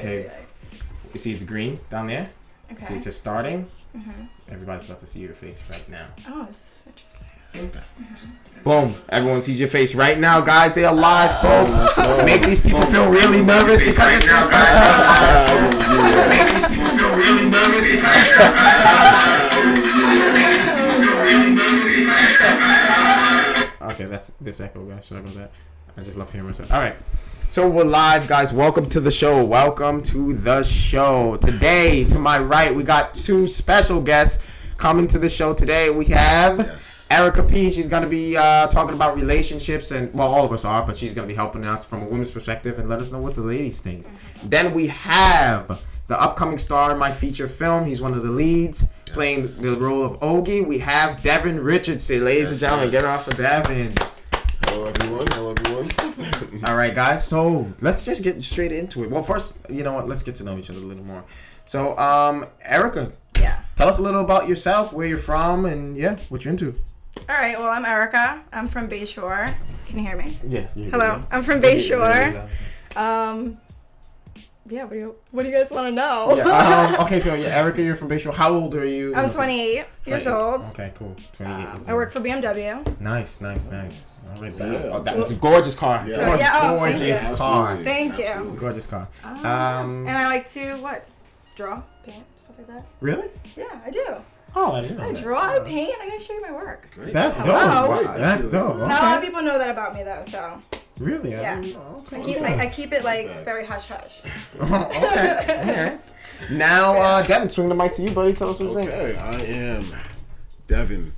Okay. You see it's green down there? Okay. See it says starting? Everybody's about to see your face right now. Oh, this is interesting. Boom. Everyone sees your face right now, guys. They are live, folks. Make these people feel really nervous because it's their first time. Make these people feel really nervous because it's their first time. Okay, that's this echo, guys. Sorry about that. I just love hearing myself. All right. So we're live, guys. Welcome to the show. Welcome to the show. Today, to my right, we got two special guests coming to the show today. We have Erica P. She's going to be talking about relationships, and well, all of us are, but she's going to be helping us from a woman's perspective and let us know what the ladies think. Then we have the upcoming star in my feature film. He's one of the leads, playing the role of Ogie. We have Devin Richardson. Ladies and gentlemen, get off of Devin. Hello, everyone. Hello, everyone. All right, guys. So let's just get straight into it. Well, first, you know what? Let's get to know each other a little more. So, Erica. Yeah. Tell us a little about yourself, where you're from, and what you're into. All right. Well, I'm Erica. I'm from Bayshore. Can you hear me? Yes. Hello. I'm from Bayshore. Yeah. What do you guys want to know? Okay. So, Erica, you're from Bayshore. How old are you? I'm 28 years old. Okay. Cool. 28 years old. I work for BMW. Nice. That was a gorgeous car. Yeah. Gorgeous car. Thank you. Gorgeous car. And I like to draw, paint, stuff like that. Really? Yeah, I do. Oh, I didn't know. I draw, I paint. I gotta show you my work. Great. That's dope. Wow. That's dope. Okay. Not a lot of people know that about me though, so. Really? Yeah. I keep it very hush hush. Okay. Now, Devin, swing the mic to you, buddy. Tell us what you think. Okay, I am Devin.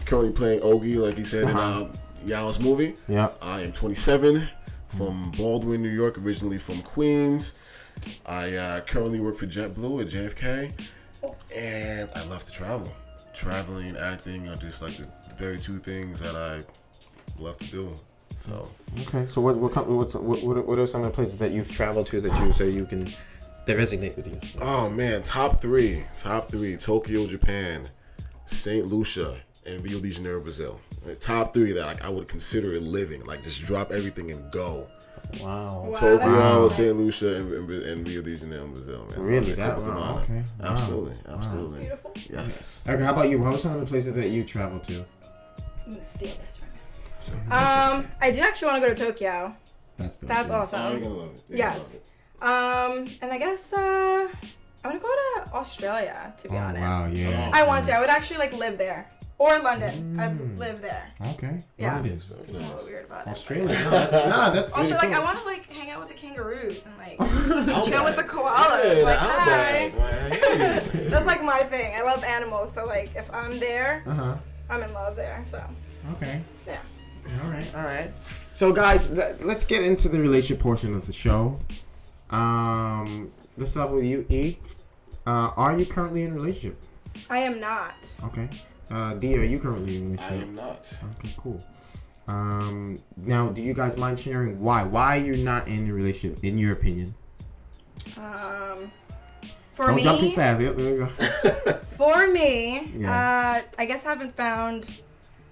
Currently playing Ogie, like he said, in Yao's movie. Yeah. I am 27, from Baldwin, New York, originally from Queens. I currently work for JetBlue at JFK, and I love to travel. Traveling and acting are just like the very two things that I love to do. So. Okay. So what are some of the places that you've traveled to that you say that resonate with you? Oh man, top three: Tokyo, Japan, St. Lucia, and Rio de Janeiro, Brazil. Top three that I would consider living. Like just drop everything and go. Wow. Tokyo, St. Lucia, and Rio de Janeiro, Brazil, man. Really? Okay. Absolutely. That's beautiful. Yes. Okay, how about you? What are some of the places that you traveled to? I'm gonna steal this from you. I do actually want to go to Tokyo. That's awesome. Oh, you're gonna love it. Yes. And I guess I'm gonna go to Australia, to be honest. Wow, yeah. I want to. I would actually live there. Or London. I'd live there. Okay. Yeah. London. I'm a little weird about it. Australia. That's also, really cool. I want to hang out with the kangaroos and chill with the koalas. Hi. That's my thing. I love animals, so if I'm there, I'm in love there. So. Okay. Yeah. All right. So guys, let's get into the relationship portion of the show. Let's start with you, E. Are you currently in a relationship? I am not. Okay. D, are you currently in a relationship? I am not. Okay, cool. Now, do you guys mind sharing why? Why you're not in a relationship, in your opinion? For Don't me, jump too fast. Yep, there you go. For me, I guess I haven't found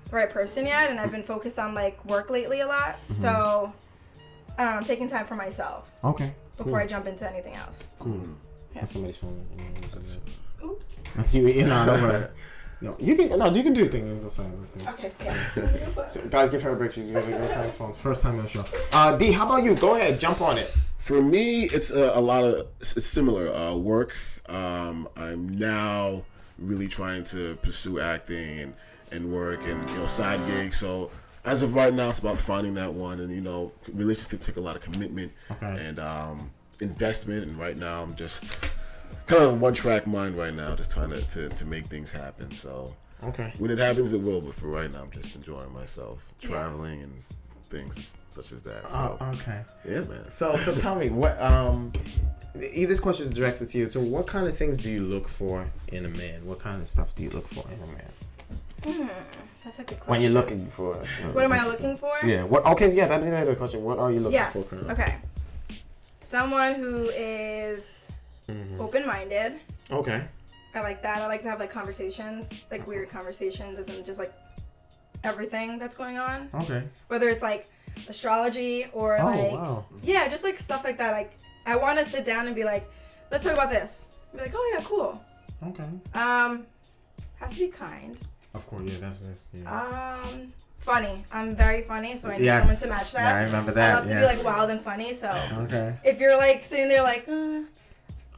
the right person yet, and I've been focused on work lately a lot. So, taking time for myself. Okay. Before I jump into anything else. Cool. Yeah. That's somebody's phone. Oops. That's you. Don't worry. No, you can do your thing. Go sign. Okay. Yeah. So, guys, give her a break. She's going to go sign his phone. First time on the show. D, how about you? Go ahead. Jump on it. For me, it's it's similar. Work. I'm now really trying to pursue acting and work and side gigs. So as of right now, it's about finding that one. And relationships take a lot of commitment and investment. And right now, I'm just kind of one track mind right now, just trying to make things happen. So when it happens, it will. But for right now, I'm just enjoying myself, traveling and things such as that. So yeah, man. So tell me what this question is directed to you. So what kind of things do you look for in a man? What kind of stuff do you look for in a man? That's a good question. When you're looking for what am I looking for? Yeah. What? Okay. Yeah. That's a question. What are you looking for? Yes. Okay. Someone who is open-minded. Okay. I like that. I like to have conversations, weird conversations, isn't just everything that's going on. Okay. Whether it's astrology or wow. yeah, just stuff like that. I want to sit down and be like, let's talk about this. Be like, oh yeah, cool. Okay. Has to be kind. Of course, yeah, that's yeah. Funny. I'm very funny, so I need someone to match that. Yeah, I remember that. I love to be like wild and funny, so. Okay. If you're like sitting there like, oh,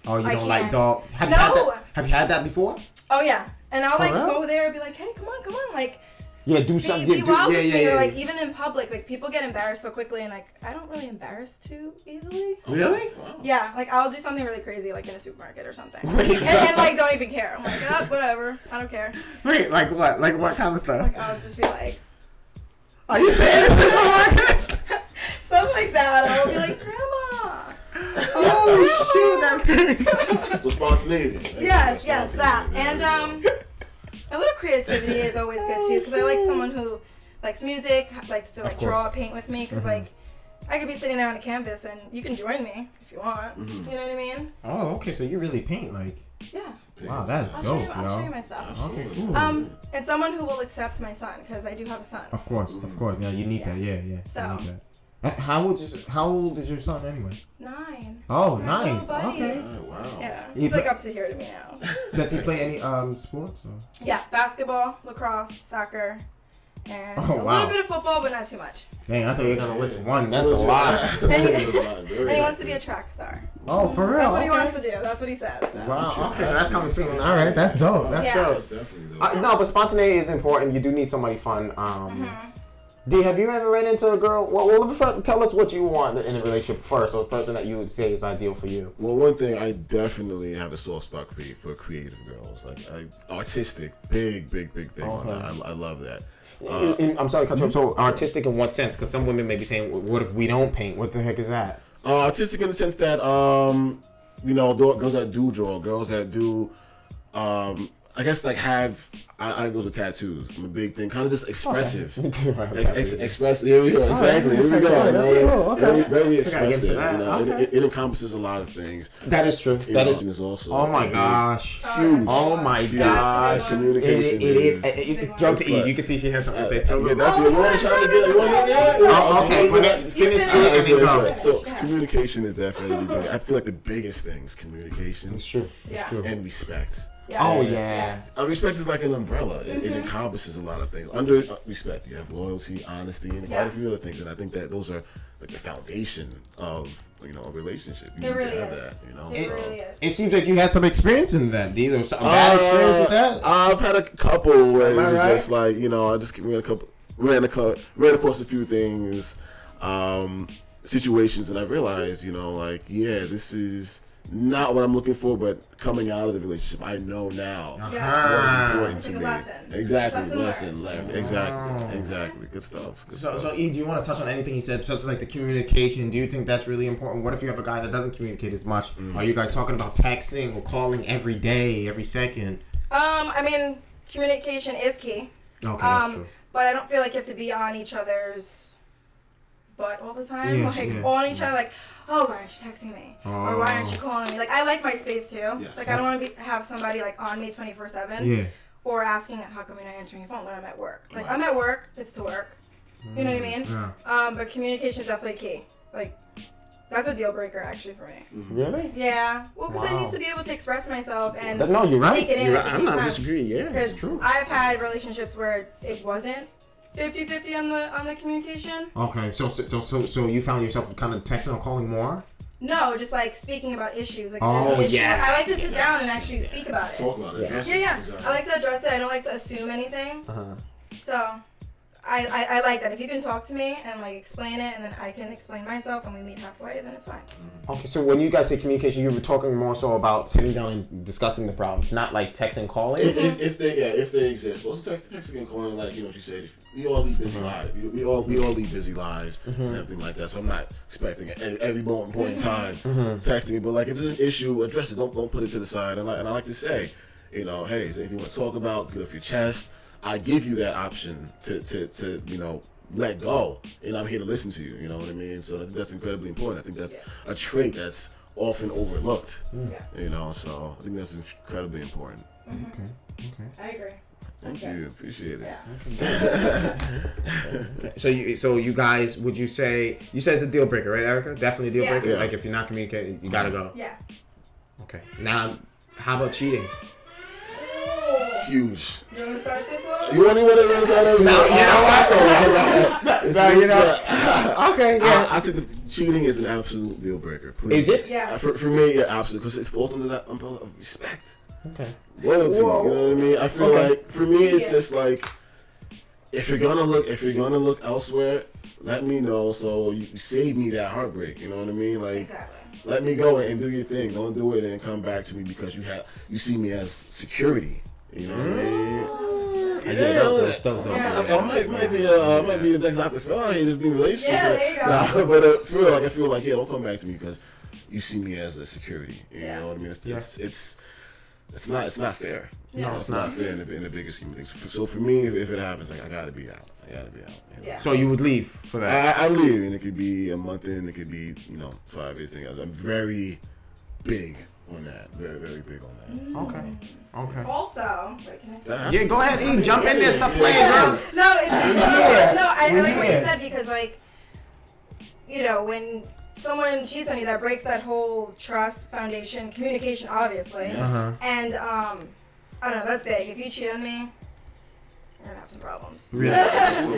you I don't like can't. dog? Have you had that before? Oh yeah, and I'll like real? go there and be like, hey, come on, like. Yeah, do something. Be wild with me, or yeah. like even in public, like people get embarrassed so quickly, and like I don't really embarrass too easily. Really? Wow. Yeah, like I'll do something really crazy, like in a supermarket or something, and like don't even care. I'm like, oh, whatever, I don't care. Wait, like what? Like what kind of stuff? Like I'll just be like, are you saying in the supermarket? something like that. I'll be like, Grandma. Oh shoot, that's So spontaneity. Yes, that, and a little creativity is always good too, because I like someone who likes music, likes to like draw, paint with me, because like I could be sitting there on a canvas and you can join me if you want. You know what I mean? Oh, okay. So you really paint, like? Yeah. Wow, that's I'll dope, show you my stuff. Okay, cool. And someone who will accept my son, because I do have a son. Of course. Yeah, you need that. Yeah. So. You need that. How old is your son anyway? 9. Oh, My nice. little buddy. Okay. Oh, wow. Yeah. He's like up to here to me now. Does he play any sports? Or? Yeah, basketball, lacrosse, soccer, and Oh, a wow. little bit of football, but not too much. Dang, I thought you were gonna list one. That's a lot. And he wants to be a track star. Oh, for real? That's what he wants to do. That's what he says. So. Wow. Okay, so that's coming soon. All right, that's dope. That's Yeah. dope. That's definitely dope. No, but spontaneity is important. You do need somebody fun. D, have you ever ran into a girl? Well, tell us what you want in a relationship first, or a person that you would say is ideal for you. Well, one thing, I definitely have a soft spot for creative girls. Like artistic, big thing on that. I love that. I'm sorry to cut you off. So artistic in what sense? Because some women may be saying, "What if we don't paint? What the heck is that?" Artistic in the sense that girls that do draw, girls that do I guess like I go with tattoos. I'm a big thing, kind of just expressive. Expressive. Here we go. Exactly. Here we go. Very expressive. You know, it encompasses a lot of things. That is true. That is also. Oh my gosh. Huge. Oh my gosh. Communication. It is. Throw to E. You can see she has something to say. Yeah, definitely. You want to try to get it? Okay. Finish. So communication is definitely big. I feel like the biggest thing is communication. It's true. Yeah. And respect. Yeah. Oh yeah. Respect is like an umbrella. It encompasses a lot of things. Under respect, you have loyalty, honesty, and quite a few other things. And I think that those are like the foundation of a relationship. You need to have that. It really is. It seems like you had some experience in that. D. There was some bad experience with that. I've had a couple where it was just like I just ran across a few things, situations, and I realized this is not what I'm looking for, but coming out of the relationship, I know now what is important to me. Lesson. Exactly, lesson learned. Exactly. Good stuff. So E, do you want to touch on anything he said, such as like the communication? Do you think that's really important? What if you have a guy that doesn't communicate as much? Are you guys talking about texting or calling every day, every second? I mean, communication is key. Okay, that's true. But I don't feel like you have to be on each other's butt all the time. On each other, like, oh, why aren't you texting me? Or why aren't you calling me? Like, I like my space too. Yes. Like, I don't want to have somebody like on me 24/7. Yeah. Or asking, how come you're not answering your phone when I'm at work? Like, I'm at work, it's to work. You know what I mean? Yeah. But communication is definitely key. Like, that's a deal breaker actually for me. Really? Yeah. Well, because I need to be able to express myself and no, you're right. take it in. I'm not disagreeing. Yeah, it's true. I've had relationships where it wasn't 50-50 on the communication. Okay, so you found yourself kind of texting or calling more? No, just like speaking about issues. Like, yeah. I like to sit down and actually speak about it. Talk about it. Yeah. I like to address it. I don't like to assume anything. So I like that. If you can talk to me and like explain it, and then I can explain myself, and we meet halfway, then it's fine. Okay, so when you guys say communication, you were talking more so about sitting down and discussing the problems, not like texting, calling. If they exist, well, texting and calling, like what you said. We all lead busy lives. We all lead busy lives and everything like that. So I'm not expecting at every point in time texting me, but like if there's an issue, address it. Don't put it to the side. And I like to say, hey, is there anything you want to talk about? Get off your chest. I give you that option to let go, and I'm here to listen to you. You know what I mean? So I think that's incredibly important. I think that's a trait that's often overlooked. So I think that's incredibly important. Okay. I agree. Thank you. Appreciate it. Yeah. So you guys, would you say it's a deal breaker, right, Erica? Definitely a deal breaker. Yeah. Like if you're not communicating, you gotta go. Yeah. Okay. Now, how about cheating? Huge. You want to start this one? You want to start over? No, Okay, yeah. I think the cheating is an absolute deal breaker. Please. Is it? Yeah. For me, yeah, absolutely, because it falls under that umbrella of respect. Okay. Loyalty. Whoa. You know what I mean? I feel like for me, it's just like if you're gonna look elsewhere, let me know so you save me that heartbreak. You know what I mean? Like. Exactly. Let me go and do your thing. Don't do it and come back to me because you see me as security. You know what I mean? Might be the next Dr. Phil. Oh, just be relationship. Yeah, there you go. Nah, but I feel like don't come back to me because you see me as a security. You know what I mean? It's not fair. No, it's not fair in the bigger scheme of things. So for me, if it happens, like I gotta be out. You know? Yeah. So you would leave for that? I leave, and it could be a month in, it could be 5 years. I'm very big on that. Very, very big on that. Okay. Also, wait, can I say? Yeah, go ahead, E. Jump in there. Stop playing, girls. No, I like what you said because, like, when someone cheats on you, that breaks that whole trust foundation, communication, obviously. And I don't know, that's big. If you cheat on me, you're gonna have some problems. Really?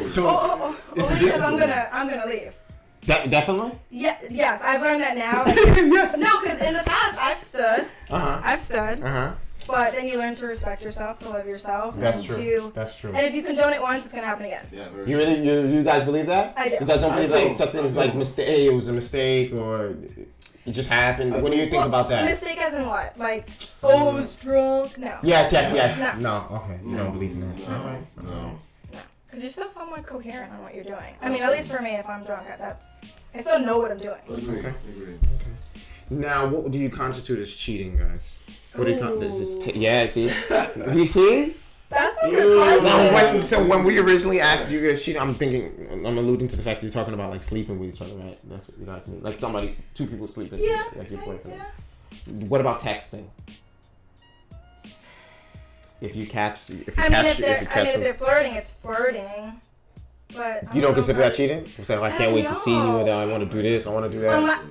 So, because I'm gonna leave. Definitely. Yeah. Yes, I've learned that now. No, because in the past I've stood. But then you learn to respect yourself, to love yourself. That's and true. That's true. And if you condone it once, it's gonna happen again. Yeah, You guys believe that? I do. You guys don't believe I do. like such things like it was a mistake or it just happened? What do you think about that? Mistake as in what? Like, I was drunk? No. Yes. No. No. Okay. You don't believe in that. All right. No. Because you're still somewhat coherent on what you're doing. I mean, at least for me, if I'm drunk, I still know what I'm doing. Agree. Now, what do you constitute as cheating, guys? What do you constitute? See? You see? That's a good question. When we originally asked you guys cheating, I'm alluding to the fact that you're talking about like sleeping with each other, right? That's what you guys mean. Like two people sleeping. Yeah. Like your boyfriend. Yeah. What about texting? If if they're flirting, it's flirting. But you don't consider that cheating? You say, I can't wait to see you, and I want to do this, I want to do that.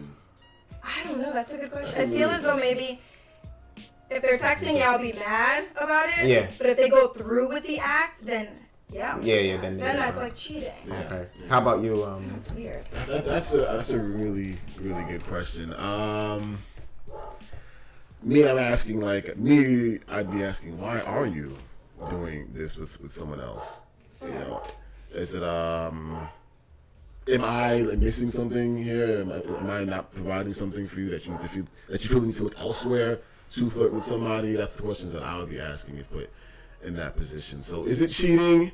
I don't know. That's a good question. I feel as though maybe if they're texting, I'll be mad about it. Yeah. But if they go through with the act, then then that's like cheating. Okay. How about you? That's weird. That's a really, really good question. I'd be asking, why are you doing this with someone else? Is it am I missing something here? Am I not providing something for you that you feel you need to look elsewhere to flirt with somebody? That's the questions that I would be asking if put in that position. So is it cheating?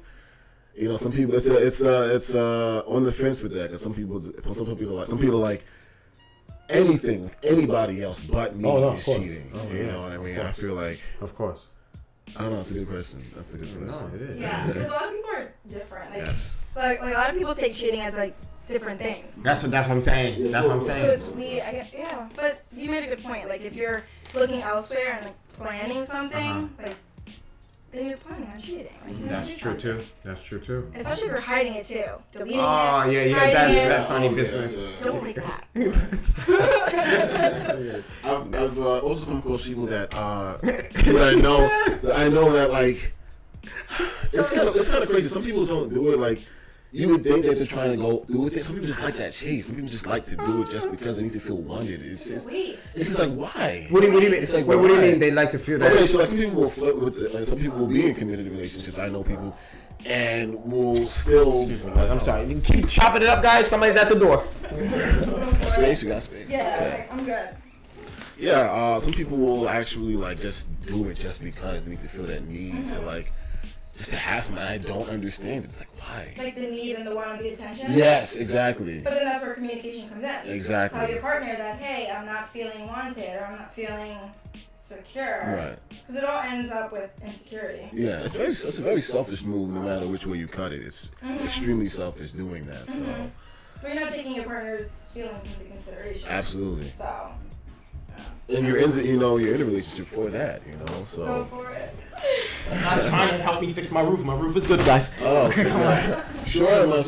Some people it's on the fence with that because some people like anything with anybody else but me is cheating. You know what I mean? I feel like, of course. I don't know. That's a good question. No, it is. Yeah, because a lot of people are different. Like, yes. Like a lot of people take cheating as like different things. That's what I'm saying. That's what I'm saying. So yeah. But you made a good point. Like if you're looking elsewhere and like planning something, like then you're planning on cheating. Like, That's true too. That's true too. Especially if you're hiding it too, deleting it. Oh yeah, that funny business. Don't like that. I've also come across people that I know that like it's kind of crazy. Some people don't do it like. You would think that they're trying to go do it. Some people just like that chase. Some people just like to do it just because they need to feel wanted. It's just like, why? What do you mean? It's like, what do you mean they like to feel that? Okay, so like some people will flirt with some people will be in committed relationships. I know people, and will still. I'm sorry. You keep chopping it up, guys. Somebody's at the door. Space, you got space. Yeah, okay. I'm good. Yeah, some people will actually like just do it just because they need to feel that need to like. Just to have something I don't understand. It's like, why? Like the need and the want of the attention? Yes, exactly. But then that's where communication comes in. Exactly. Tell your partner that, hey, I'm not feeling wanted or I'm not feeling secure. Right. Because it all ends up with insecurity. Yeah, it's a very selfish move no matter which way you cut it. It's extremely selfish doing that. So. But you're not taking your partner's feelings into consideration. Absolutely. So. And you're in a relationship for that, So. Go for it. Nikolaj's trying to help me fix my roof. My roof is good, guys. Oh, come on. Sure, much.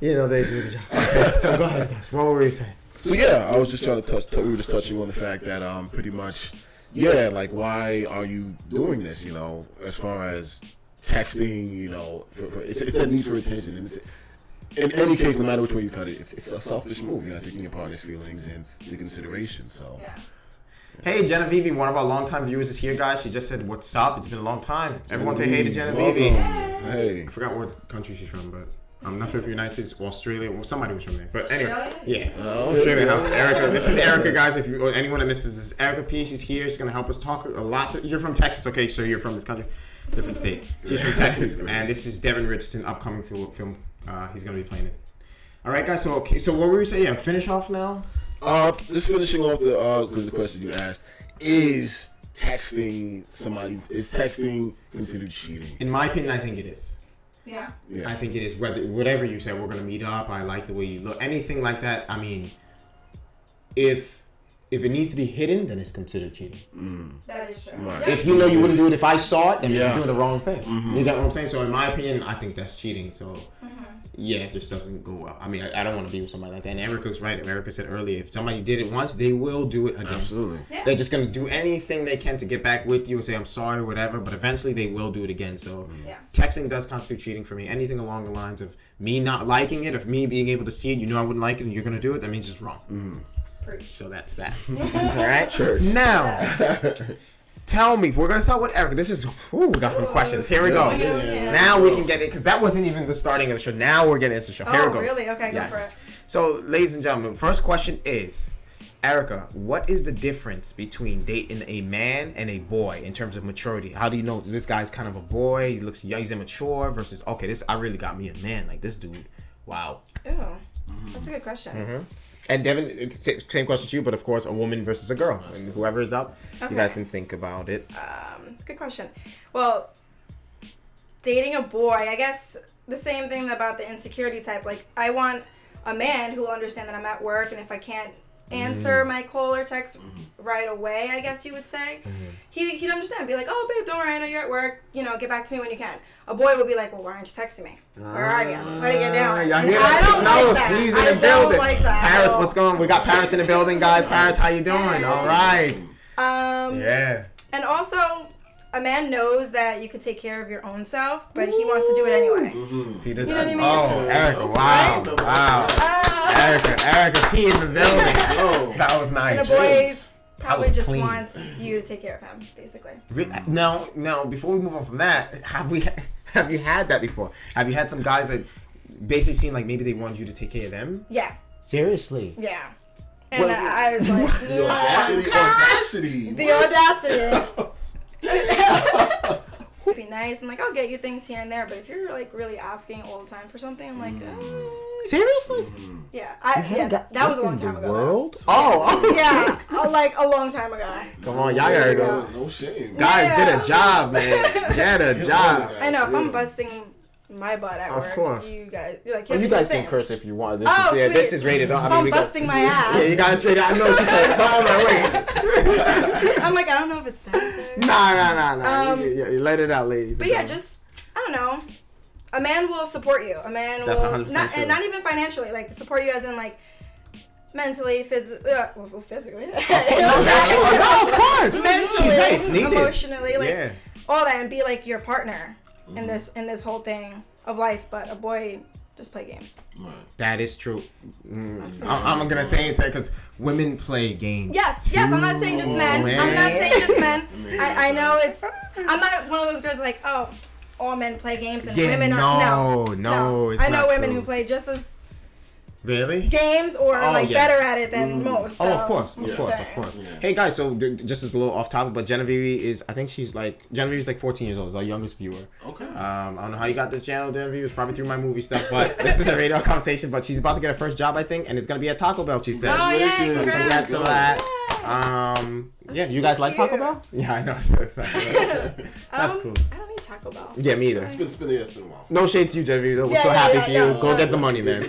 You know they do the job. Okay, so go ahead, guys. What were you saying? So yeah, I was just trying to we were just touching on the fact that pretty much, yeah, like why are you doing this? You know, as far as texting, you know, it's that need for attention, and it's, in any case, no matter which way you cut it, it's a selfish move. You're not taking your partner's feelings into consideration. So. Yeah. Hey, Genevieve, one of our longtime viewers is here, guys. She just said, "What's up?" It's been a long time. Everyone say hey to Genevieve. Hey. I forgot what country she's from, but I'm not sure if United States or Australia. Well, somebody was from there. But anyway, yeah. Australia House. Erica. This is Erica, guys. If you or anyone that misses this, is Erica P. She's here. She's gonna help us talk a lot. You're from Texas, okay? So you're from this country, different state. She's from Texas, and this is Devin Richardson, upcoming film. He's gonna be playing it. All right, guys. So okay. So what were we saying? Yeah, finish off now. Just finishing off the question you asked, is texting considered cheating? In my opinion, I think it is. Yeah. I think it is. Whatever you say, we're gonna meet up. I like the way you look. Anything like that. I mean, if it needs to be hidden, then it's considered cheating. That is true. Right. Yeah. If you know you wouldn't do it if I saw it, then you're Yeah. doing the wrong thing. You get what I'm saying? So in my opinion, I think that's cheating. So yeah, it just doesn't go well. I mean, I don't want to be with somebody like that. And Erica's right. Erica said earlier, if somebody did it once, they will do it again. Absolutely. Yeah. They're just gonna do anything they can to get back with you and say I'm sorry, or whatever. But eventually, they will do it again. So texting does constitute cheating for me. Anything along the lines of me not liking it, of me being able to see it, you know I wouldn't like it, and you're gonna do it. That means it's wrong. So that's that. All right. Church. Now, tell me. We're gonna start with Erica. This is. We got some questions. Here we go. Yeah. Now we can get it because that wasn't even the starting of the show. Now we're getting into the show. Here it goes. Really? Okay, Yes. go for it. So, ladies and gentlemen, first question is, Erica, what is the difference between dating a man and a boy in terms of maturity? How do you know this guy's kind of a boy? He looks young, he's immature versus I really got me a man like this dude. Wow. Ooh, that's a good question. And Devin, it's the same question to you, but of course, a woman versus a girl. And whoever is up, you guys can think about it. Good question. Well, dating a boy, I guess the same thing about the insecurity type. Like, I want a man who will understand that I'm at work, and if I can't answer my call or text right away, I guess you would say, he'd understand. Be like, oh, babe, don't worry, I know you're at work. You know, get back to me when you can. A boy would be like, well, why aren't you texting me? Where are you? What are you doing? Y'all hear I don't that? like that. He's in I the don't building. like that. Paris, what's going on? We got Paris in the building, guys. Paris, how you doing? All right. Yeah. And also, a man knows that you could take care of your own self, but he wants to do it anyway. See this? You know what I mean? Oh, Erica! Wow, wow. Erica P in the building. That was nice. And the boy probably was just clean. wants you to take care of him, basically. Now, before we move on from that, have you had that before? Have you had some guys that basically seem like maybe they wanted you to take care of them? Yeah. Seriously? Yeah. And I was like, The audacity. the audacity. Be nice and like I'll get you things here and there, but if you're like really asking all the time for something, I'm like, Seriously? yeah, that was a long time ago. World? Oh, Yeah, like a long time ago. Come on, y'all gotta go. No shame. Guys, get a job, man. Get a job. I know if I'm busting my butt at Of work, course. you guys like You guys can curse if you want. This Oh, is, sweet. this is rated R. If I'm busting my ass. Yeah, you guys rated R. I know she said, hold on, wait. I'm like, I don't know if it's censored. Nah. You let it out, ladies. But yeah, just I don't know. A man will support you. A man That's will 100% not, true. and not even financially, like support you as in like mentally, physically. No, of course. Mentally, She's nice, needed. emotionally, like Yeah. all that, and be like your partner in this whole thing of life. But a boy just play games. That is true. I'm gonna say it because women play games. Yes. I'm not saying just men. man. I'm not saying just men. I know it's. I'm not one of those girls like, oh, all men play games and women are no. It's I know not women true. who play just as Really? games or yeah. better at it than most. Oh, So, of course. I'm just saying. Yeah. Hey guys, so just as a little off topic, but Genevieve is, I think Genevieve's like 14 years old. Is our youngest viewer. Okay. I don't know how you got this channel, Genevieve. It's probably through my movie stuff, but this is a radio conversation. But she's about to get her first job, I think, and it's gonna be at Taco Bell. She said. Oh yeah, So congrats to that. Yeah, you guys like Taco Bell? Yeah, I know. That's cool. I don't eat Taco Bell. Yeah, me either. It's been a while. No shade to you, Genevieve. We're Yeah, so yeah, happy yeah, for you. yeah. Go get the money, man.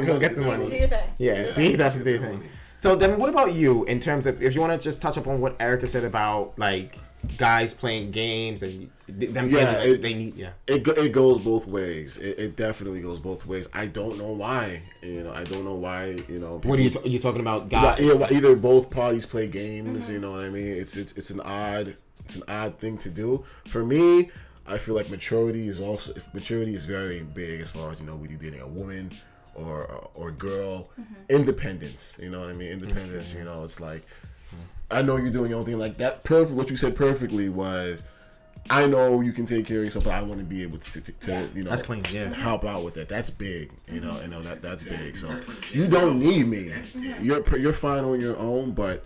Go get the money. Do your thing. Yeah, do your thing. So then, what about you in terms of if you want to just touch upon what Erica said about like guys playing games and them they need it goes both ways. It definitely goes both ways. I don't know why. I don't know why. People, what are you talking about? Guys? Either both parties play games. You know what I mean? It's an odd thing to do. For me, I feel like maturity is very big as far as with you dating a woman or girl. Independence. You know what I mean? Independence. It's like. I know you're doing your own thing like that. Perfect. What you said perfectly was, I know you can take care of yourself, but I want to be able to that's clean. Yeah, help out with that. That's big. That's big. So you don't need me. You're fine on your own, but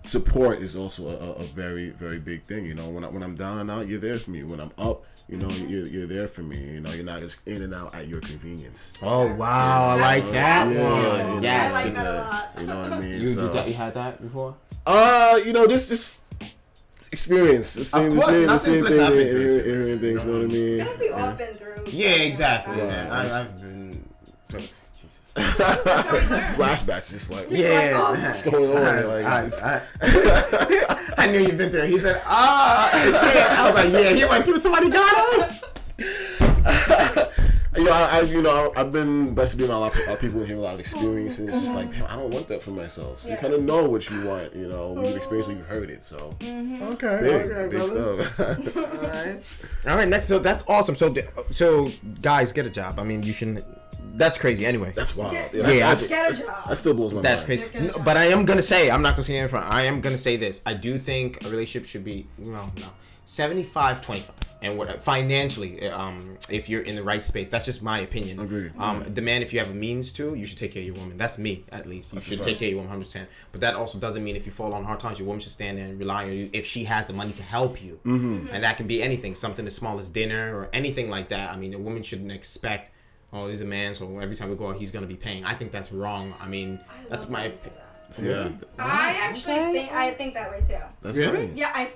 support is also a very, very big thing. When I'm down and out, you're there for me. When I'm up, you're there for me. You're not just in and out at your convenience. Oh wow, I like that one. Yes, I like that a lot. You know what I mean? You had that before? Just experience. The same thing. Hearing things. You know what I mean? I feel like we all been through. Yeah, exactly. I've been. Jesus. Flashbacks, just like what's going on? I knew you've been through it. He said, I was like, yeah, he went through. Somebody got him. I've been blessed to be around a lot of people in here with a lot of experience, and it's just like, damn, I don't want that for myself. So you kind of know what you want, when you've experienced it, you've heard it. So big stuff. All right, next. So that's awesome. So guys, get a job. I mean, you shouldn't. That's crazy. Anyway, that's wild. Get a job. That still blows my mind. That's crazy. No, but I am gonna say, I'm not gonna say it in front. I am gonna say this. I do think a relationship should be 75-25. And what financially, if you're in the right space, that's just my opinion. Agreed. The man, if you have a means to, you should take care of your woman. That's me, at least. You should take care of your woman 100%. But that also doesn't mean if you fall on hard times, your woman should stand there and rely on you if she has the money to help you. And that can be anything, something as small as dinner or anything like that. I mean, a woman shouldn't expect, oh, he's a man, so every time we go out, he's gonna be paying. I think that's wrong. I mean, that's my opinion. Yeah. I actually think that way too. That's really? Yeah.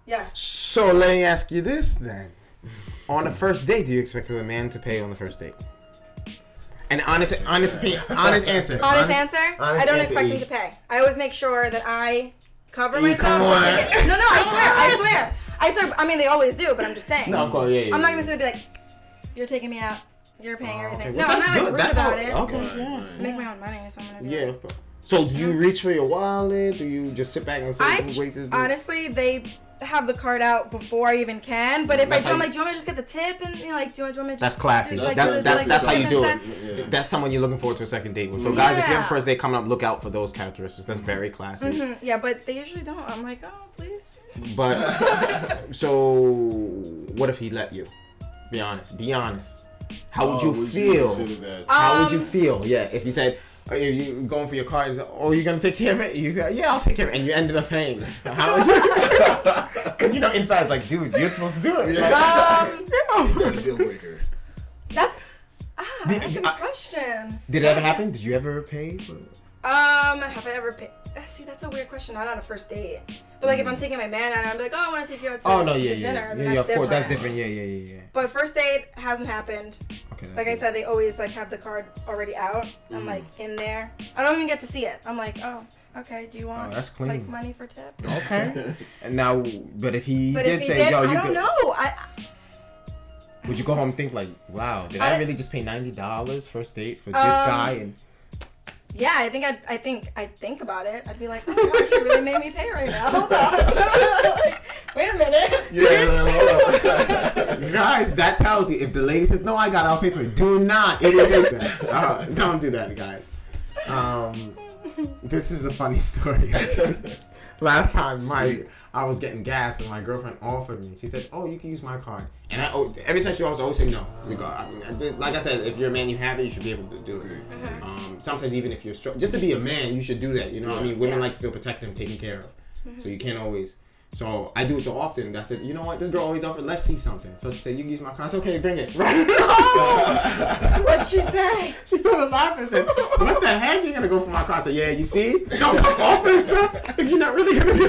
Yes. So let me ask you this then: on the first date, do you expect the man to pay on the first date? An honest answer. Honest answer. I don't expect him to pay. I always make sure that I cover myself. Come on. No, I swear. I mean, they always do, but I'm just saying. No, of course, yeah. I'm not gonna sit there and be like, you're taking me out. You're paying everything. Okay. No, Well, I'm not good. rude about it. Okay, yeah. Make my own money, so I'm gonna be Yeah. like, So do you reach for your wallet? Do you just sit back and say, honestly, they have the card out before I even can. But if I do, I'm like, do you want me to just get the tip? And do you want me to just... That's classy. That's how you do it. Yeah. That's someone you're looking forward to a second date with. So guys, if you have a first date coming up, look out for those characteristics. That's very classy. Yeah, but they usually don't. I'm like, oh, please. But, so, what if he let you? Be honest. How would you feel? How would you feel? Yeah, if he said... If you going for your car, he's like, oh, you're gonna take care of it? You say, yeah, I'll take care of it, and you ended up paying. How would you? Because inside, like, dude, you're supposed to do it. Like, deal breaker. That's a good question. Did it ever happen? Did you ever pay for it? Have I ever paid? See, that's a weird question. Not on a first date. But like, if I'm taking my man out, I'm like, oh, I want to take you out to dinner. Yeah, of course, that's different. Yeah. But first date hasn't happened. Okay. Like I said, they always like have the card already out. I'm like in there. I don't even get to see it. I'm like, oh, okay. Do you want that's clean. like money for tip? Okay. And now, but if he did say, yo, you I don't know. Would you go home and think like, wow, did I really just pay $90 first date for this guy? And yeah, I think I'd think about it. I'd be like, oh my gosh, you really made me pay right now. Hold on. Wait a minute. Yeah, guys, that tells you if the lady says, no, I got it, I'll pay for it. Do not imitate that. Don't do that, guys. This is a funny story, actually. Last time, I was getting gas and my girlfriend offered me. She said, oh, you can use my card. And every time she always say no. Like I said, if you're a man, you have it, you should be able to do it. Sometimes even if you're just to be a man, you should do that. You know what I mean? Women like to feel protected and taken care of. So you can't always. So I do it so often. I said, you know what? This girl always offered, let's see something. So she said, you can use my card. I said, okay, bring it. What'd she say? She started laughing and said, what the heck? You're going to go for my card? I said, yeah, you see? Don't come offering stuff if you're not really going to get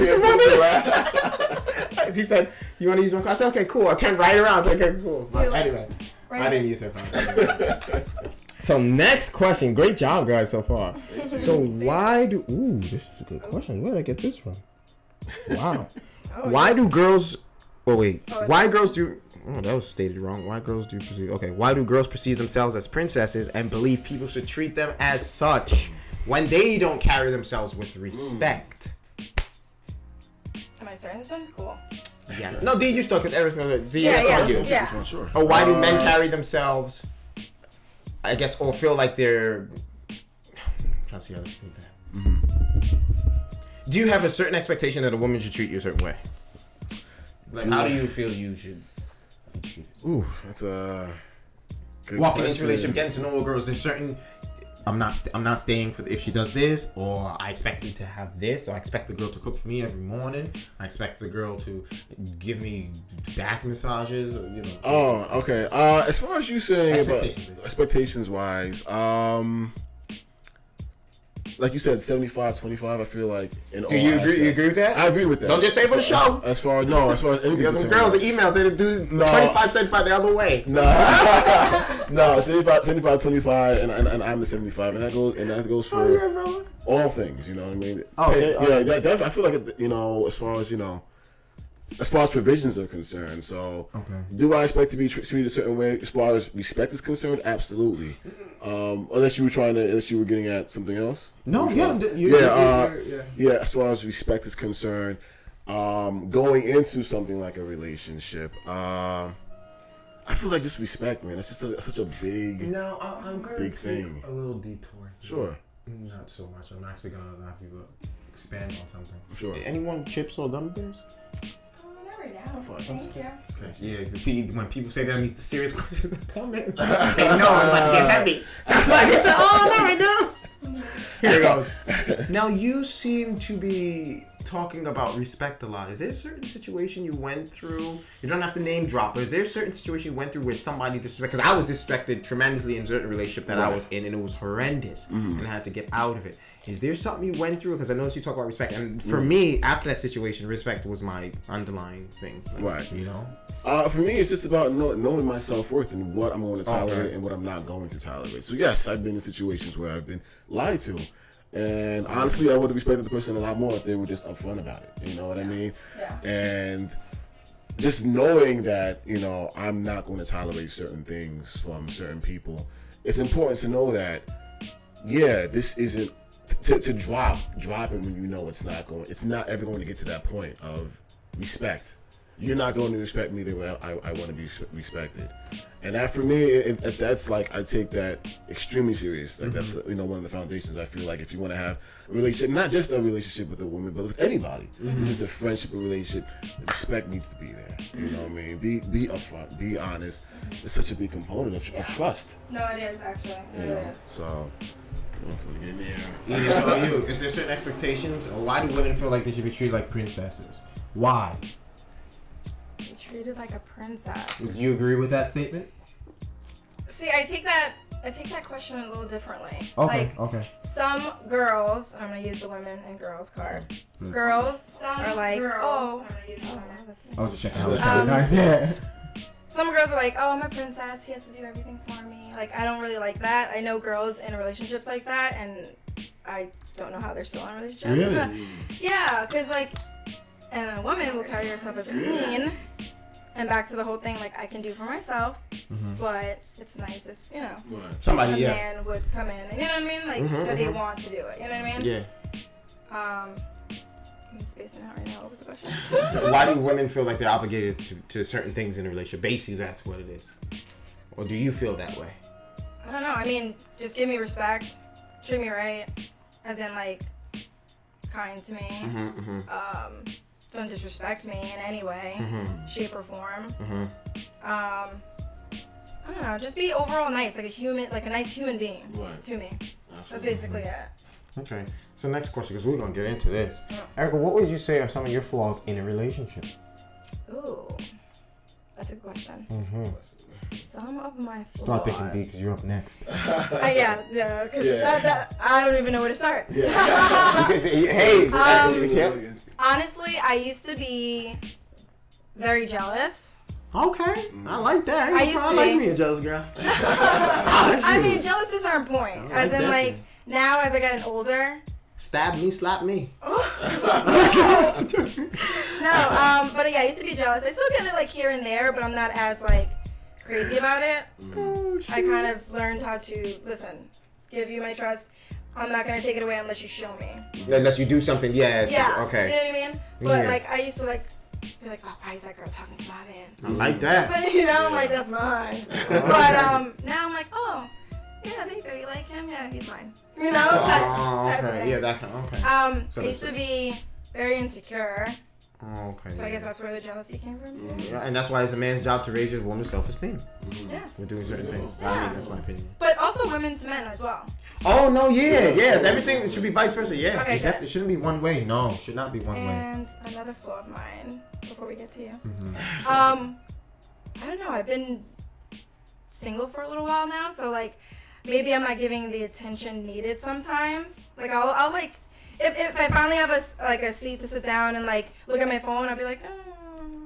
the money. She said, you want to use my card? I said, okay, cool. I turned right around. I said, okay, cool. But anyway, I didn't use her card. So next question. Great job, guys, so far. So why do... Ooh, this is a good question. Where did I get this from? Wow. Why do girls... Oh, wait. Why girls do... Oh, that was stated wrong. Why girls do perceive... Okay. Why do girls perceive themselves as princesses and believe people should treat them as such when they don't carry themselves with respect? Am I starting this one? Cool. Yes. No, D, you start because everything... Yeah. Sure. Or why do men carry themselves... I guess, or feel like they're... I'm trying to see how to say that. Mm-hmm. Do you have a certain expectation that a woman should treat you a certain way? Like, how do you feel you should be treated? Ooh, that's a good Walking question. into a relationship, getting to know a girl, is there certain... I'm not staying for if she does this, or I expect you to have this, or I expect the girl to cook for me every morning. I expect the girl to give me back massages, or, you know. Oh, okay. As far as you saying about expectations wise, like you said, 75-25. I feel like in all you aspects. agree? You agree with that? I agree with that. Don't just say for the show. As far as anything. Because some girls, the emails, they do 25-75 the other way. No, 75-25, and I'm the 75, and that goes for all things. You know what I mean? I feel like as far as as far as provisions are concerned. So, do I expect to be treated a certain way as far as respect is concerned? Absolutely. Unless you were getting at something else. No, As far as respect is concerned, going into something like a relationship, I feel like just respect, man. It's just such a big, I'm going big to thing. A little detour. Sure. Not so much. I'm actually gonna have you expand on something. Sure. Anyone chips or gummy bears? Not right now. Thank you. Okay. Yeah. See, when people say that means the serious questions are coming. They know it's about to get heavy. That's why they say, "Oh, not right now." Here it goes. Now you seem to be talking about respect a lot. Is there a certain situation you went through? You don't have to name drop, but is there a certain situation you went through where somebody disrespected? Because I was disrespected tremendously in a certain relationship that I was in, and it was horrendous, and I had to get out of it. Is there something you went through? Because I noticed you talk about respect, and for me, after that situation, respect was my underlying thing. Right. You know? For me, it's just about knowing my self-worth and what I'm going to tolerate and what I'm not going to tolerate. So yes, I've been in situations where I've been lied to. And honestly, I would have respected the person a lot more if they were just upfront about it. You know what I mean? Yeah. And just knowing that, I'm not going to tolerate certain things from certain people. It's important to know that, this isn't to drop it when you know it's not ever going to get to that point of respect. You're not going to respect me the way I want to be respected. And that for me, that's like, I take that extremely serious. Like that's one of the foundations. I feel like if you want to have a relationship, not just a relationship with a woman, but with anybody, just a friendship, a relationship, respect needs to be there. You know what I mean? Be upfront, be honest. It's such a big component of trust. No, it is actually. It is. So. Is there certain expectations, or why do women feel like they should be treated like princesses? Why? Be treated like a princess. Do you agree with that statement? See, I take that question a little differently. Okay. Some girls, I'm gonna use the women and girls card. Girls are like, just checking how it's Some girls are like, I'm a princess. He has to do everything for me. Like, I don't really like that. I know girls in relationships like that, and I don't know how they're still in a relationship. Really? Yeah, because and a woman will carry herself as a queen. And back to the whole thing, like, I can do for myself, but it's nice if, somebody, a man would come in, and you know what I mean? Like, that they want to do it, you know what I mean? Yeah. I'm spacing out right now. What was the question? So why do women feel like they're obligated to certain things in a relationship? Basically, that's what it is. Or do you feel that way? I don't know. I mean, just give me respect, treat me right, as in, like, kind to me. Don't disrespect me in any way, shape or form. I don't know. Just be overall nice, like a nice human being to me. That's basically it. Okay. So next question, because we're gonna get into this. Erica, what would you say are some of your flaws in a relationship? Ooh, that's a good question. Some of my flaws. Start thinking deep, because you're up next. Because I don't even know where to start. Hey, honestly, I used to be very jealous. Okay, I like that. I used to like be. me a jealous girl. I mean, jealous to a certain point. As in, like, now as I gotten older. Stab me, slap me. No, but yeah, I used to be jealous. I still get it like here and there, but I'm not as like crazy about it. I kind of learned how to listen, give you my trust. I'm not gonna take it away unless you show me. Unless you do something, yeah. Okay. You know what I mean? But like, I used to like be like, oh, why is that girl talking to my man? I like that. But you know, I'm like, that's mine. But now I'm like, oh. Yeah, there you go. You like him? Yeah, he's mine. You know? Type of thing. Yeah, that kind. Okay. So I used to be very insecure. Okay. So I guess that's where the jealousy came from too. Yeah, and that's why it's a man's job to raise your woman's self-esteem. Yes. We're doing certain things. Yeah. I mean, that's my opinion. But also women to men as well. Oh no, yeah. Everything should be vice versa. Yeah, Okay, it definitely shouldn't be one way. No, it should not be one way. And another flaw of mine before we get to you. I don't know. I've been single for a little while now, so like. Maybe I'm not giving the attention needed sometimes. Like I'll like, if I finally have a seat to sit down and like look at my phone, I'll be like, oh,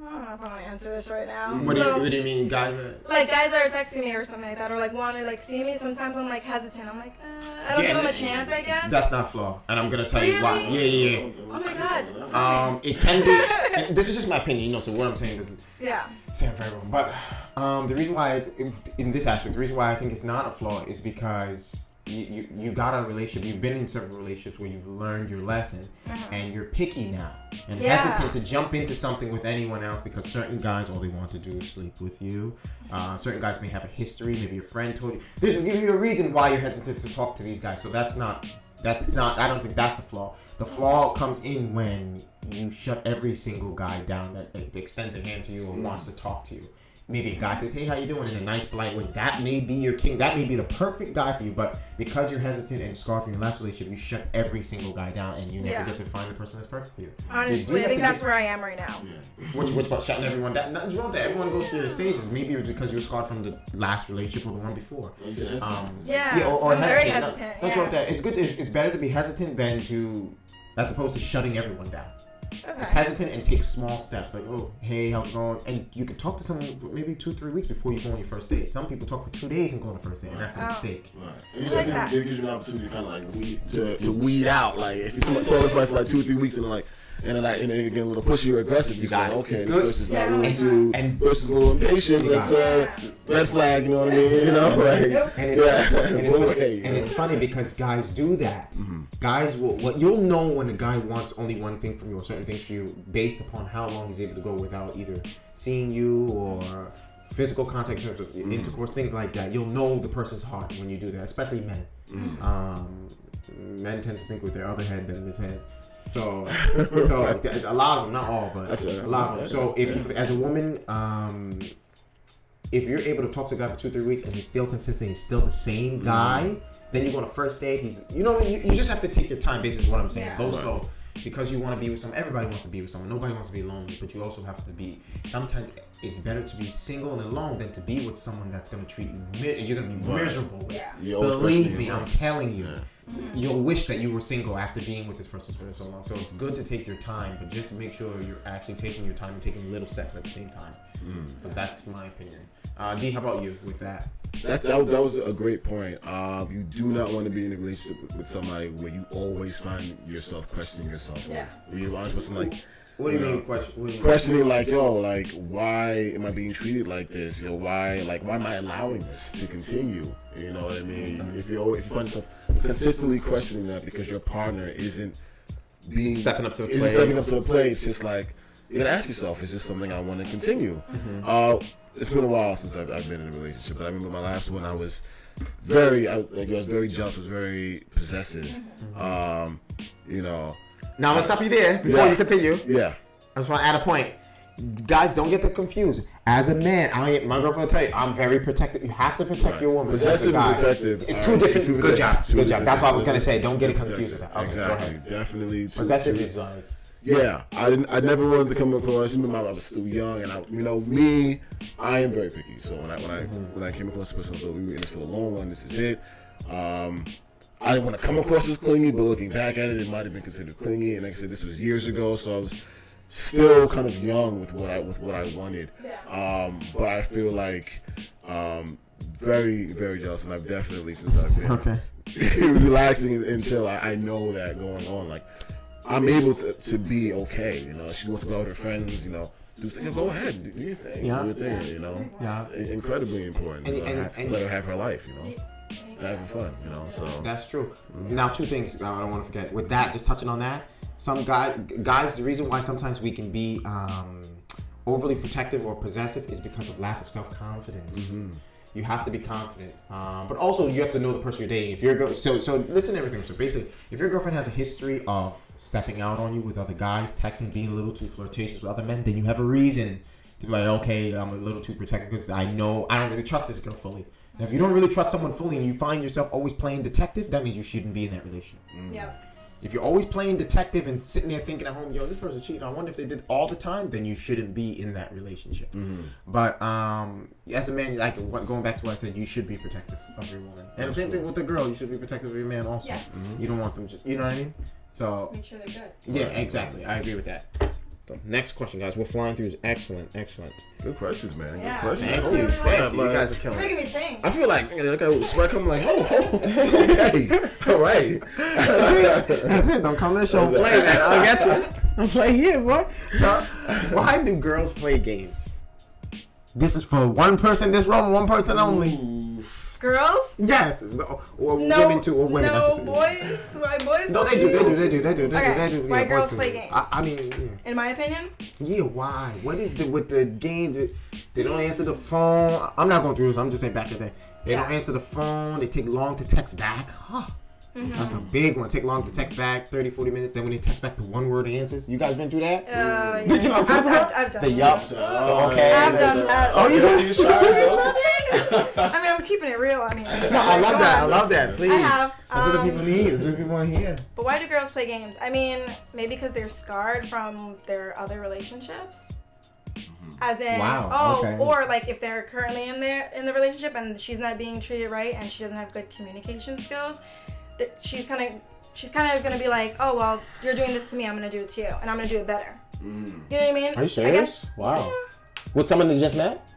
I don't know if I want to answer this right now. What do you mean, guys? Like guys that are texting me or something like that, or like want to like see me. Sometimes I'm like hesitant. I'm like, I don't give them a chance, I guess. That's not flaw, and I'm gonna tell you why. Yeah. Oh my god. It can be. And this is just my opinion, you know. So what I'm saying is. Yeah. Saying very wrong, but the reason why, in this aspect, the reason why I think it's not a flaw is because you got a relationship. You've been in several relationships where you've learned your lesson, and you're picky now and hesitant to jump into something with anyone else because certain guys all they want to do is sleep with you. Certain guys may have a history. Maybe a friend told you. There's give you a reason why you're hesitant to talk to these guys. So that's not. I don't think that's a flaw. The flaw comes in when you shut every single guy down that extends a hand to you or wants to talk to you. Maybe a guy says, hey, how you doing? In a nice, polite way. That may be your king. That may be the perfect guy for you. But because you're hesitant and scarred from your last relationship, you shut every single guy down and you never get to find the person that's perfect for you. Honestly, so I think that's where I am right now. Which part? Shutting everyone down? Nothing's wrong with that. Everyone goes through their stages. Maybe it was because you were scarred from the last relationship or the one before. Or I'm very hesitant. Nothing wrong with that. It's good. It's better to be hesitant than as opposed to shutting everyone down. Okay. It's hesitant and take small steps like, oh, hey, how's it going? And you can talk to someone for maybe 2-3 weeks before you go on your first date. Some people talk for 2 days and go on the first date, and that's a mistake. Right. It gives you an opportunity to kind of like to weed out. Like if you're talking somebody for like 2 or 3 weeks and like. And then it get a little pushy or aggressive. You got okay, this person's not really too, and versus a little impatient. That's red flag. You know what I mean? You know, like and it's funny because guys do that. Guys will. You'll know when a guy wants only one thing from you or certain things from you based upon how long he's able to go without either seeing you or physical contact, intercourse, things like that. You'll know the person's heart when you do that, especially men. Men tend to think with their other head than this head. So a lot of them, not all, but a lot of them. So if you, as a woman, if you're able to talk to a guy for 2-3 weeks and he's still consistent, he's still the same guy, then you go on a first date. You just have to take your time. Basically, is what I'm saying. Go slow because you want to be with someone. Everybody wants to be with someone. Nobody wants to be lonely, but you also have to be. Sometimes it's better to be single and alone than to be with someone that's going to treat you. You're going to be miserable. Believe me, I'm telling you. You'll wish that you were single after being with this person for so long. So it's good to take your time, but just make sure you're actually taking your time and taking little steps at the same time. So that's my opinion. D, how about you with that? That was a great point. You do not want to be in a relationship with somebody where you always find yourself questioning yourself. You're honest with something like. What do you mean questioning like, like, why am I being treated like this? Why am I allowing this to continue? You know what I mean? If you find yourself consistently questioning that because your partner isn't stepping up to the plate, it's just like you gotta ask yourself, is this something I want to continue? It's been a while since I've been in a relationship, but I remember my last one. I was very jealous. I was very possessive. Now I'm gonna stop you there before you continue. Yeah. I just want to add a point. Guys, don't get that confused. As a man, my girlfriend will tell you, I'm very protective. You have to protect your woman. Possessive and protective. It's two different. Good job. That's what I was gonna say. Don't get it confused with that. Okay, exactly. Definitely. Possessive is like. Yeah, I never wanted to come across. I was still young, and I am very picky. So when I came across this person, I thought we were in this for the long run. This is it. I didn't want to come across as clingy, but looking back at it, it might have been considered clingy. And like I said, this was years ago, so I was still kind of young with what I wanted. But I feel like very, very jealous, and I've definitely, since I've been relaxing and chill, I know that going on, like, I'm able to be okay, you know. She wants to go out with her friends, you know, go ahead, do your thing, you know. Incredibly important. And let her have her life, you know. Having fun, you know. So that's true. Now, two things I don't want to forget. With that, just touching on that, some guys, the reason why sometimes we can be overly protective or possessive is because of lack of self-confidence. You have to be confident, but also you have to know the person you're dating. If you're so listen to everything. So basically, if your girlfriend has a history of stepping out on you with other guys, texting, being a little too flirtatious with other men, then you have a reason to be like, okay, I'm a little too protective because I know I don't really trust this girl fully. Now, if you don't really trust someone fully and you find yourself always playing detective, that means you shouldn't be in that relationship. If you're always playing detective and sitting there thinking at home, yo, this person cheating, I wonder if they did all the time, then you shouldn't be in that relationship. But as a man, like going back to what I said, you should be protective of your woman. And the same thing with the girl, you should be protective of your man also. You don't want them just, you know what I mean? So make sure they're good. Yeah, exactly. I agree with that. So next question, guys. We're flying through. Is excellent. Good questions, man. Yeah. Good questions. Thank you. Crap, You guys are killing You're it. making me think. I feel like I got sweat. I'm like, okay, all right. That's it. Don't come to the show and play, man. I'll get you. I'm playing here, boy. So, why do girls play games? This is for one person in this room, one person only. Girls? Yes. Or women too, or women. No, boys. Why boys? No, they do. Why girls play games? I mean, in my opinion. Yeah, why? What is with the games? They don't answer the phone. I'm not going through this. I'm just saying back in the day. They don't answer the phone. They take long to text back. That's a big one. Take long to text back, 30, 40 minutes. Then when they text back the one-word answers. You guys been through that? Yeah. You know what I'm talking about? I've done the that. yup. Okay. I've done that. Oh, you done? I mean, I'm keeping it real. I mean, No, I love that. I love that. Please. I have. That's what the people need. That's what people want to hear. But why do girls play games? I mean, maybe because they're scarred from their other relationships. As in, or like if they're currently in the relationship and she's not being treated right and she doesn't have good communication skills, that she's kind of gonna be like, oh well, you're doing this to me, I'm gonna do it to you, and I'm gonna do it better. You know what I mean? Are you serious? Wow. Yeah. With someone that just met?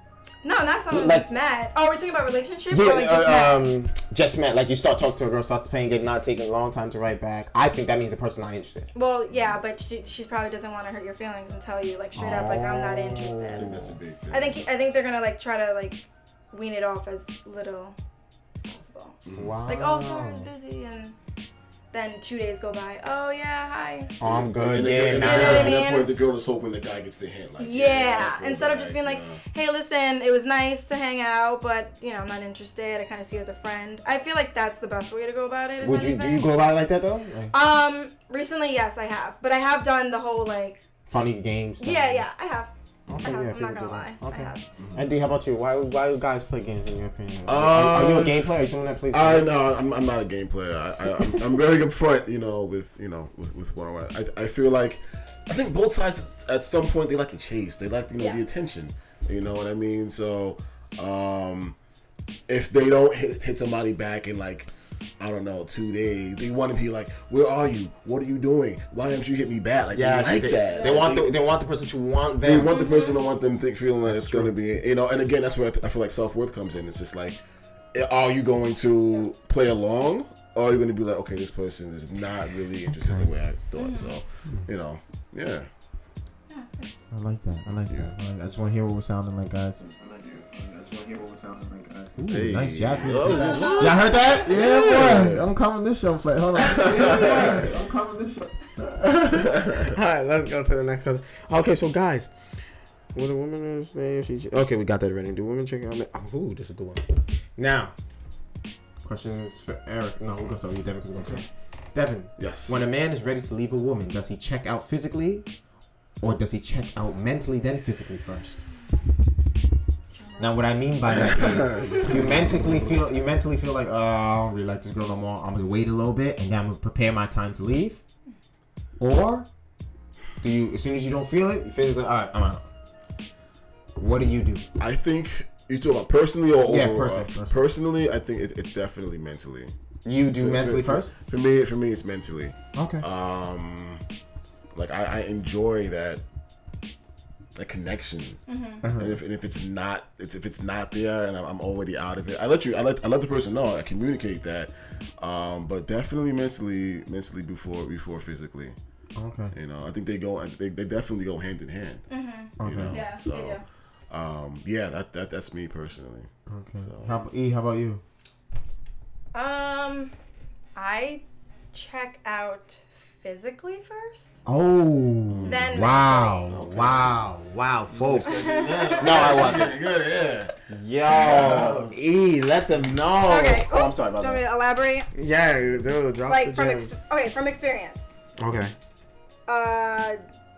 No, not someone like, just met. Oh, we're talking about relationship? Yeah, or like just met? Just met. Like you start talking to a girl, starts playing game, not taking a long time to write back. I think that means the person's not interested. Well, yeah, but she probably doesn't want to hurt your feelings and tell you like straight up like I'm not interested. I think that's a big thing. I think they're gonna like try to like wean it off as little as possible. Wow. Like, oh, sorry, I was busy, and then 2 days go by. Oh yeah, hi. Oh, I'm good. And Yeah, at that point, the girl is hoping the guy gets the hint. Like, Instead of just being like, hey, listen, it was nice to hang out, but you know, I'm not interested. I kind of see you as a friend. I feel like that's the best way to go about it. Do you go about it like that though? Recently, yes, I have, but I have done the whole like funny games. Stuff. Yeah, I have. Okay, I have. yeah, I'm not gonna lie. Okay. I have. And D, how about you? Why do guys play games in your opinion? Are you a game player? Are you someone that plays games? No, I'm not a game player. I'm very upfront, with what I want. I feel like, I think both sides at some point they like to chase. They like the attention. You know what I mean? So, if they don't hit somebody back in like, I don't know, 2 days, they want to be like, where are you? What are you doing? Why haven't you hit me back? Like, they like that. They want the person to want them. They want the person to want them, feeling like it's going to be, and again, that's where I feel like self-worth comes in. It's just like, are you going to play along? Or are you going to be like, okay, this person is not really interested the way I thought. So, yeah. I like that. I just want to hear what we're sounding like, guys. Ooh, Hey. nice Jasmine. Oh, Y'all heard that? Yeah, boy. I'm coming this show. Play. Hold on. I'm coming this show. Alright, let's go to the next question. Okay, so guys, what a woman is saying, okay, we got that already. Do women check out? Ooh, this is a good one. Now, questions for Eric. No, we'll go start with you, Devin, because we're going to Devin. Yes. When a man is ready to leave a woman, does he check out physically, or does he check out mentally then physically first? Now, what I mean by that is you mentally feel like, oh, I don't really like this girl no more. I'm gonna wait a little bit and then I'm gonna prepare my time to leave. Or do you, as soon as you don't feel it, you physically, all right, I'm out. What do you do? I think you talk about personally or overall. Personally, I think it's definitely mentally. You do mentally first? For me, it's mentally. Okay. Like I enjoy that a connection. Mm-hmm. And if it's not there, and I'm already out of it, I let the person know. I communicate that, but definitely mentally before physically. Okay. You know, I think they definitely go hand in hand. Mm-hmm. Okay. You know? Yeah. So, yeah, that's me personally. Okay. So. How about you? I check out physically first. Oh. Then wow. mentally. Okay. Wow, folks. No, I wasn't. Good, Yo, let them know. Okay. Oh, I'm sorry about Do you want me that. to elaborate? Yeah, dude, drop Like the from gems. from experience. Okay.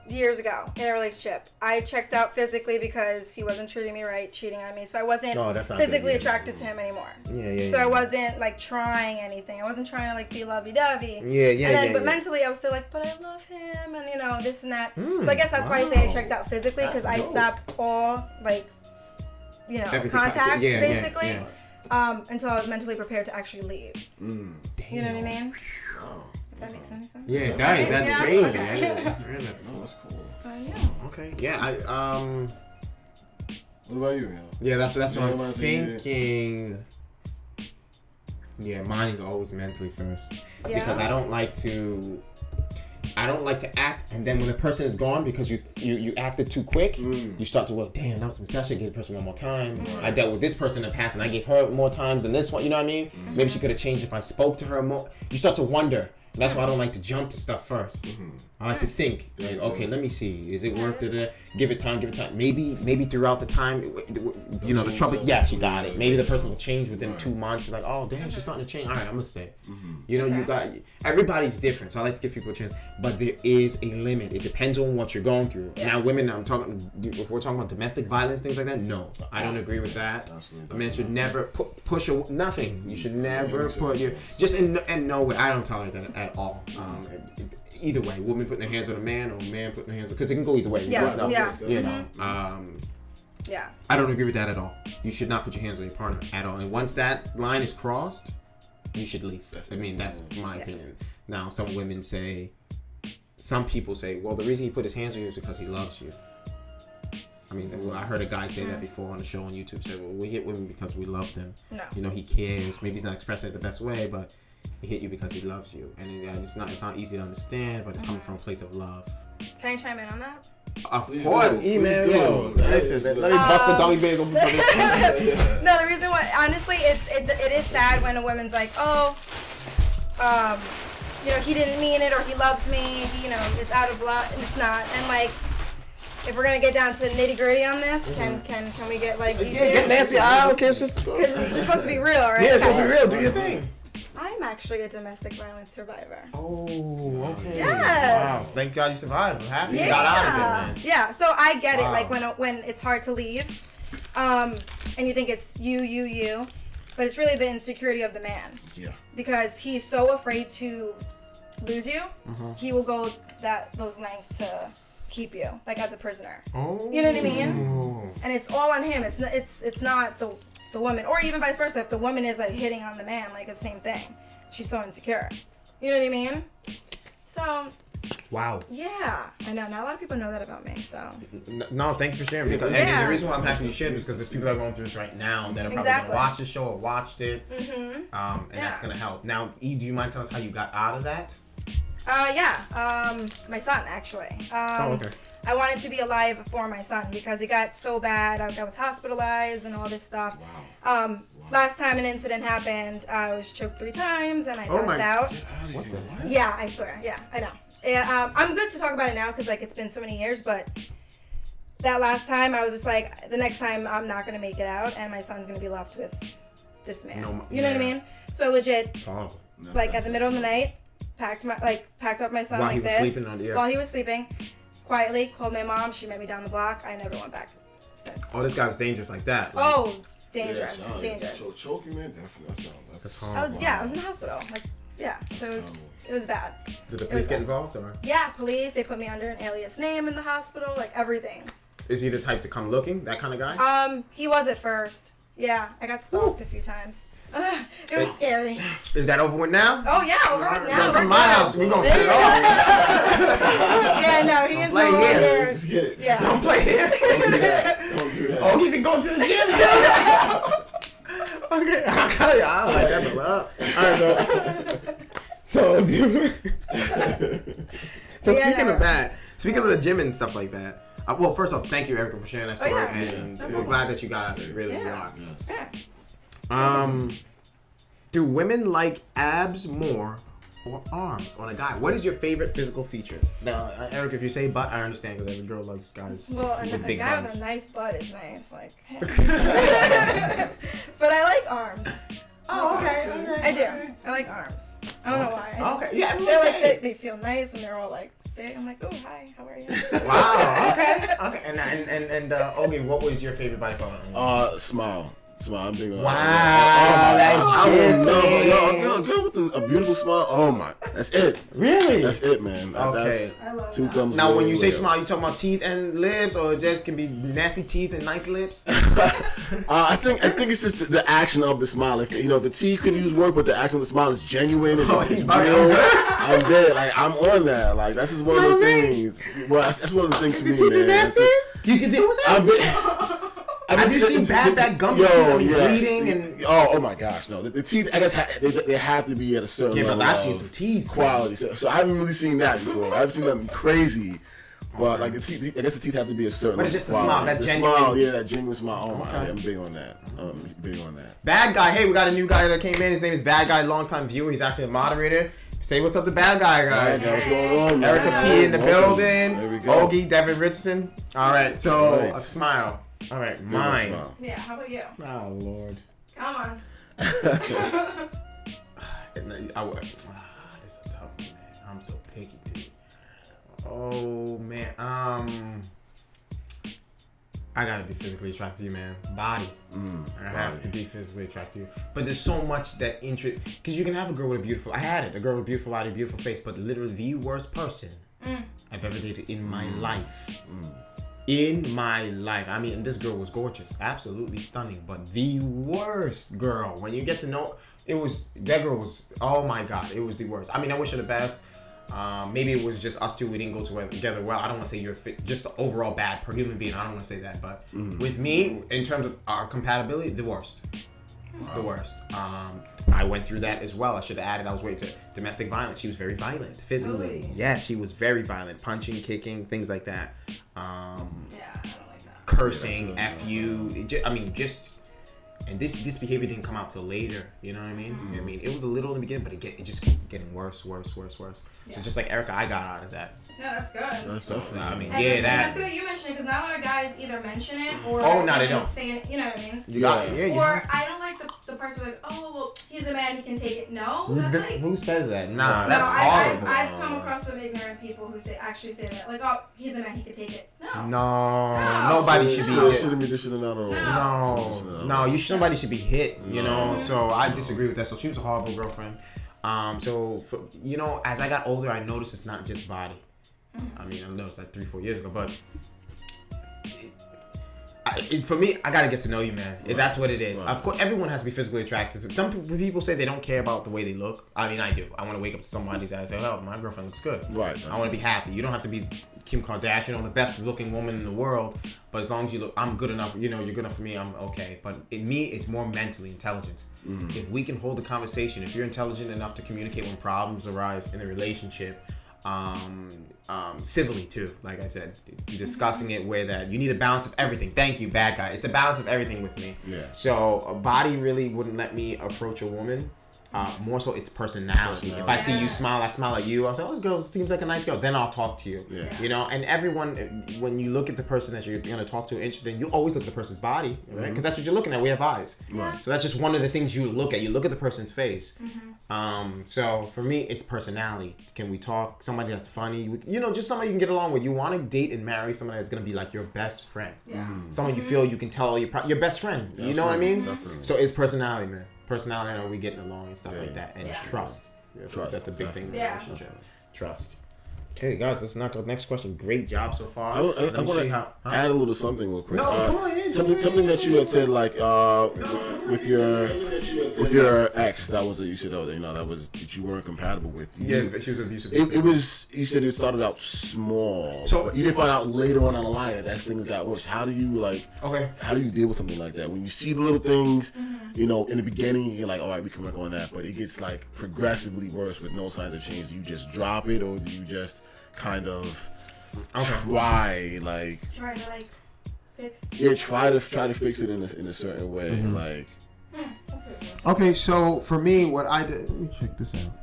Years ago in a relationship, I checked out physically because he wasn't treating me right, cheating on me. So I wasn't Oh, that's not physically good, yeah. attracted to him anymore. Yeah. So I wasn't like trying anything. I wasn't trying to like be lovey-dovey. But mentally I was still like, but I love him, and you know, this and that. So I guess that's why I say I checked out physically, because I stopped all like, you know, Everything contact yeah, basically, yeah. Until I was mentally prepared to actually leave. Mm. You know what I mean? Wow. If that makes any sense. Yeah, Okay, that's yeah, crazy. okay. Really. No, that's cool. Yeah. Okay. Yeah, What about you? yeah, that's what Yeah, I'm mine's- thinking. Yeah, mine is always mentally first. Yeah. Because I don't like to act, and then when the person is gone, because you acted too quick, you start to, well, damn, that was a mistake. I should give the person one more time. I dealt with this person in the past, and I gave her more times than this one. You know what I mean? Maybe she could have changed if I spoke to her more. You start to wonder. That's why I don't like to jump to stuff first. I like to think, like, okay, let me see, is it worth it? Give it time. Maybe throughout the time, you know, the trouble. Yes, you got it. Maybe the person will change within 2 months. You're like, oh, damn, she's starting to change. All right, I'm gonna stay. You know, you got everybody's different, so I like to give people a chance. But there is a limit. It depends on what you're going through. Now, women, if we're talking about domestic violence, things like that, no, I don't agree with that. A man should never push nothing. You should never put your just in no way. I don't tolerate that at all. Either way, women putting their hands on a man or a man putting their hands on, because it can go either way. Yeah. You know. Yeah. I don't agree with that at all. You should not put your hands on your partner at all. And once that line is crossed, you should leave. I mean, that's my opinion. Now, some people say, well, the reason he put his hands on you is because he loves you. I mean, I heard a guy say that before on a show on YouTube. Say, well, we hit women because we love them. No. You know, he cares. Maybe he's not expressing it the best way, but he hit you because he loves you. And it's not easy to understand, but it's coming from a place of love. Can I chime in on that? Of Please course, do. email. Please Yo, do. listen, let me bust the dummy bag open for this. No, the reason why, honestly, it is sad when a woman's like, oh, you know, he didn't mean it, or he loves me, you know, it's out of love, and it's not. And like, if we're gonna get down to nitty gritty on this, can we get like deep Yeah, get nasty. I don't care. It's just Because it's supposed to be real, right? yeah, it's supposed to be real. Do your thing. I'm actually a domestic violence survivor. Oh, okay. Yes. Wow. Thank God you survived. I'm happy Yeah. you got out of it, man. Yeah. So I get it. Wow. Like when it's hard to leave, and you think it's you, but it's really the insecurity of the man. Yeah. Because he's so afraid to lose you, he will go those lengths to keep you, like as a prisoner. Oh. You know what I mean? And it's all on him. It's not the woman, or even vice versa. If the woman is like hitting on the man, like the same thing. She's so insecure. You know what I mean? So. Wow. Yeah, I know. Not a lot of people know that about me. So. No, thank you for sharing. Because and the reason why I'm happy you shared is because there's people that are going through this right now that are probably going to watch the show or watched it. And that's going to help. Now, E, do you mind telling us how you got out of that? My son actually. Okay. I wanted to be alive for my son because it got so bad. I was hospitalized and all this stuff. Wow. Last time an incident happened, I was choked 3 times and I passed out. What the heck? Yeah, I swear. Yeah, I know. Yeah, I'm good to talk about it now because like it's been so many years, but that last time I was just like, the next time I'm not gonna make it out and my son's gonna be left with this man. You know what I mean? So legit, like at the middle of the night, packed up my son while like he was this. sleeping on the air. While he was sleeping, quietly called my mom. She met me down the block. I never went back since. Oh, this guy was dangerous like that. Like, Oh, dangerous, dangerous. Choking, man, definitely. that's horrible. I was in the hospital. Like, yeah, so it was bad. Did the police get involved or? Yeah, police. They put me under an alias name in the hospital. Like everything. Is he the type to come looking? That kind of guy? He was at first. Yeah, I got stalked a few times. It was scary. Is that over with now? Oh yeah, over now. Come to my house. We gonna set it off. Yeah, no, he is no longer. Yeah. Don't play here. Don't do that. Oh, he been going to the gym. Okay, I like that, but so speaking of that, speaking of the gym and stuff like that. Well, first off, thank you, Erica, for sharing that story, and we're glad that you got out there. Really, Yeah. Do women like abs more or arms on a guy? What is your favorite physical feature? Now, Eric, if you say butt, I understand because every girl likes guys with big guy butts. with a nice butt is nice, like. But I like arms. Oh, okay. I do. I like arms. I don't know why. Okay. Yeah. They feel nice and they're all like big. I'm like, oh hi, how are you? Wow. Okay. Okay. And Ogie, what was your favorite body part? Smile. I'm big on. Wow. I don't know. A girl with a beautiful smile. Oh my, that's it. Really? That's it, man. Okay. I love Two that. thumbs. Now, when you say smile, you talking about teeth and lips, or it just can be nasty teeth and nice lips? I think it's just the action of the smile. If the teeth could use work, but the action of the smile is genuine. And it's real. I'm there. Like I'm on that. Like that's just one of those things. Well, that's one of the things for me, man. The teeth is nasty. You can deal with that. Have you seen bad gums teeth? I mean, bleeding and oh my gosh, no. The teeth, I guess, they have to be at a certain level. I've seen some teeth quality. So I haven't really seen that before. I haven't seen nothing crazy, but like the teeth, I guess the teeth have to be a certain. But it's just the smile, that genuine smile, that genuine smile. Oh my, I'm big on that. Big on that. Bad guy. Hey, we got a new guy that came in. His name is Bad Guy, longtime viewer. He's actually a moderator. Say what's up to Bad Guy, guys. Hey, what's going on, man? Erica P in the building. There we go. Ogie, Devin Richardson. All right, so a smile. All right, mine. Yeah, how about you? Oh Lord. Come on. It's a tough one, man. I'm so picky, dude. Oh man. I gotta be physically attracted to you, man. Body. I have to be physically attracted to you. But there's so much that interest, because you can have a girl with a beautiful. I had it, a girl with a beautiful body, beautiful face, but literally the worst person I've ever dated in my life. In my life. I mean, this girl was gorgeous, absolutely stunning, but the worst girl. When you get to know, that girl was, oh my God, it was the worst. I mean, I wish her the best. Maybe it was just us two, we didn't go together well. I don't want to say you're just the overall bad human being. I don't want to say that, but with me, in terms of our compatibility, the worst. The worst. I went through that as well. I should have added, I was way to domestic violence. She was very violent physically. Really? Yeah, she was very violent, punching, kicking, things like that. Yeah, I don't like that. Cursing, F you. And this behavior didn't come out till later. You know what I mean? I mean, it was a little in the beginning, but it just kept getting worse. Yeah. So just like Erica, I got out of that. Yeah, that's good. That's definitely. I mean, And that's good that you mentioned it, because not a lot of guys either mention it or they don't say it. You know what I mean? You got it. Yeah, Or I don't like the person like, oh well, he's a man, he can take it. No, that's like. Who says that? Nah, that's horrible. I've come across some ignorant people who actually say that, like, oh, he's a man, he can take it. No. Nobody should be hit. No, Somebody should be hit. You know, so I disagree with that. So she was a horrible girlfriend. As I got older, I noticed it's not just body. I mean, I noticed that 3-4 years ago, but for me, I gotta get to know you, man. If that's what it is. Right. Of course, everyone has to be physically attracted. Some people say they don't care about the way they look. I mean, I do. I want to wake up to somebody that I say, "Oh, my girlfriend looks good." Right. I want to be happy. You don't have to be Kim Kardashian or the best looking woman in the world, but as long as you look, I'm good enough. You're good enough for me. I'm okay. But in me, it's more mentally intelligent. If we can hold a conversation, if you're intelligent enough to communicate when problems arise in a relationship. Civilly too, like I said, discussing it where that you need a balance of everything. Thank you, Bad Guy. It's a balance of everything with me. Yeah. So a body really wouldn't let me approach a woman. More so it's personality. If I see you smile, I smile at you. I'll say, oh, this girl seems like a nice girl. Then I'll talk to you. Yeah. And everyone, when you look at the person that you're going to talk to, interested in, you always look at the person's body, right? Because that's what you're looking at. We have eyes. Right. So that's just one of the things you look at. You look at the person's face. So for me, it's personality. Can we talk? Somebody that's funny. Just somebody you can get along with. You want to date and marry somebody that's going to be like your best friend. Yeah. Someone you feel you can tell all your best friend. Definitely, you know what I mean? Definitely. So it's personality, man. Personality, are we getting along and stuff like that, and trust. Trust. That's a big thing in a Yeah. relationship. Trust. Okay, guys, let's knock out the next question. Great job so far. I want to add a little something real quick. No, come on in. something that you had said, like with your ex, that was you said, that you weren't compatible with. She was abusive. It was, you said it started out small, so you didn't find out later on down the line that things got worse. How do you how do you deal with something like that when you see the little things, in the beginning you're like, all right, we can work on that, but it gets like progressively worse with no signs of change? Do you just drop it, or do you just kind of try to fix? Yeah, try to fix it in a certain way, Okay, so for me, what I did, let me check this out.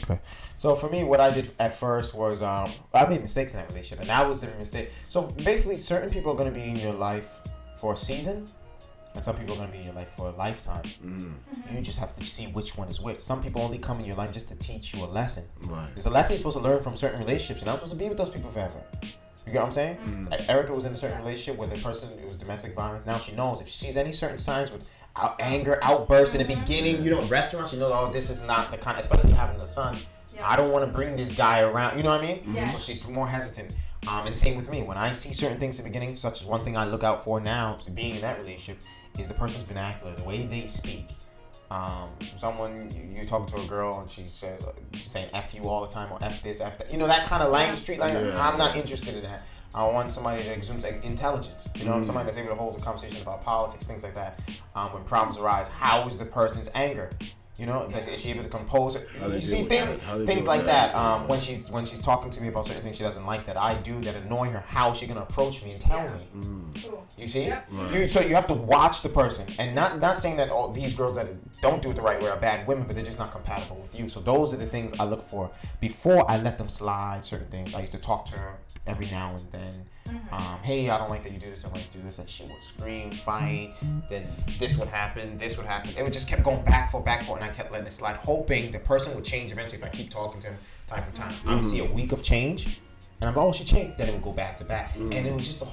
Okay. So for me, what I did at first was I made mistakes in that relationship, and that was the mistake. So basically, certain people are going to be in your life for a season, and some people are going to be in your life for a lifetime. You just have to see which one is which. Some people only come in your life just to teach you a lesson. Right. There's a lesson you're supposed to learn from certain relationships. You're not supposed to be with those people forever. You get what I'm saying? Like Erica was in a certain relationship where the person, it was domestic violence. Now she knows if she sees any certain signs with anger outbursts in the beginning, restaurants, this is not the kind, especially having a son. I don't want to bring this guy around, you know what I mean? Yeah. So she's more hesitant. And same with me. When I see certain things in the beginning, such as one thing I look out for now, being in that relationship, is the person's vernacular, the way they speak. You're talking to a girl and she's saying F you all the time, or F this, F that. That kind of language, street language. Yeah. I'm not interested in that. I want somebody that exudes intelligence. Somebody that's able to hold a conversation about politics, things like that. When problems arise, how is the person's anger? Is she able to compose it? You see things like that. When she's talking to me about certain things she doesn't like that I do that annoy her, how is she gonna approach me and tell me? You see? Yep. So you have to watch the person, and not saying that all these girls that don't do it the right way are bad women, but they're just not compatible with you. So those are the things I look for before I let them slide. Certain things I used to talk to her every now and then. Hey, I don't like that you do this, I don't like to do this. And she would scream, fight, then this would happen. It would just kept going back for, and I kept letting it slide, hoping the person would change eventually if I keep talking to him time for time. I would see a week of change, and I'm like, oh, she changed. Then it would go back to back. And it was just a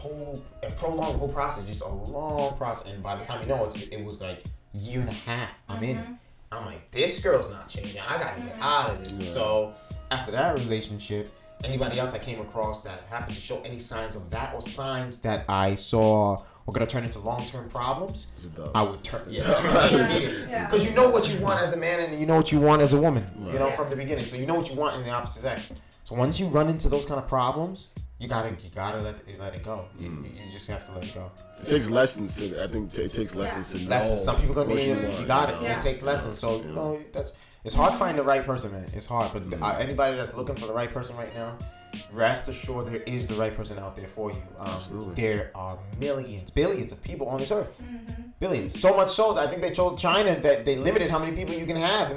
prolonged whole process, just a long process. And by the time it was like a year and a half I'm in. I'm like, this girl's not changing. I gotta get out of this. So after that relationship, anybody else I came across that happened to show any signs of that, or signs that I saw were going to turn into long-term problems, I would turn immediately. Because you know what you want as a man, and you know what you want as a woman, from the beginning. So you know what you want in the opposite sex. So once you run into those kind of problems, you gotta let it go. You just have to let it go. It takes lessons to know. Some people are going to be you got it. Yeah. It takes lessons. So it's hard finding the right person, man. It's hard. But anybody that's looking for the right person right now, rest assured there is the right person out there for you. Absolutely. There are billions of people on this earth. Billions. So much so that I think they told China that they limited how many people you can have.